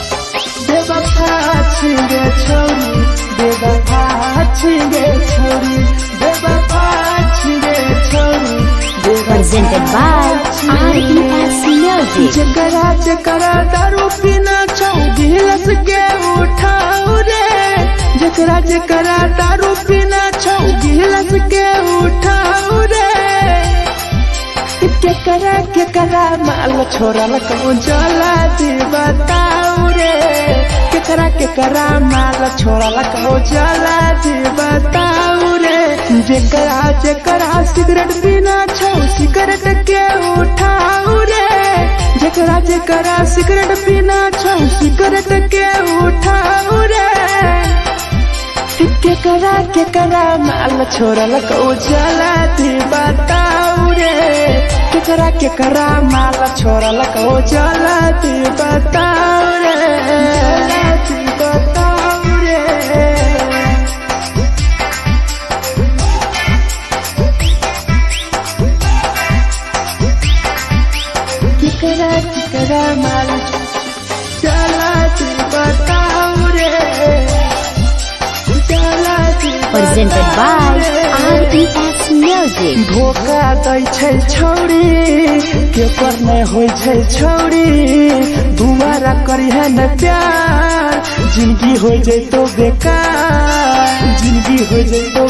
बेवफा छिगे छोरी बेवफा छिगे छोरी बेवफा छिगे छोरी Presented by RES Music. जकरा जकरा दारू पीना छौ गिलास के उठाऊ रे जकरा जकरा दारू पीना छौ गिलास के उठाऊ रे केकरा माल छोरा लकौ जला दी बताऊ रे केकरा माल छोरा लकौ जला दी बताऊ रे जकरा सिगरेट पीना छौ सिगरेट के उठाऊ रे जकरा सिगरेट पीना छौ सिगरेट के उठाऊ रे केकरा माल छोरा लकौ जला दी बताऊ रे केकरा माल छोरा लकौ जला दी बताऊ रे जला दी बताऊ रे केकरा माल चला दी बताऊ रे चला दी Presented by RES Music. धोखा दै छै छौरी के पर नै होइ छै छौरी दुबारा करिहे न प्यार जिंदगी हो जैतो बेकार जिंदगी हो जैतो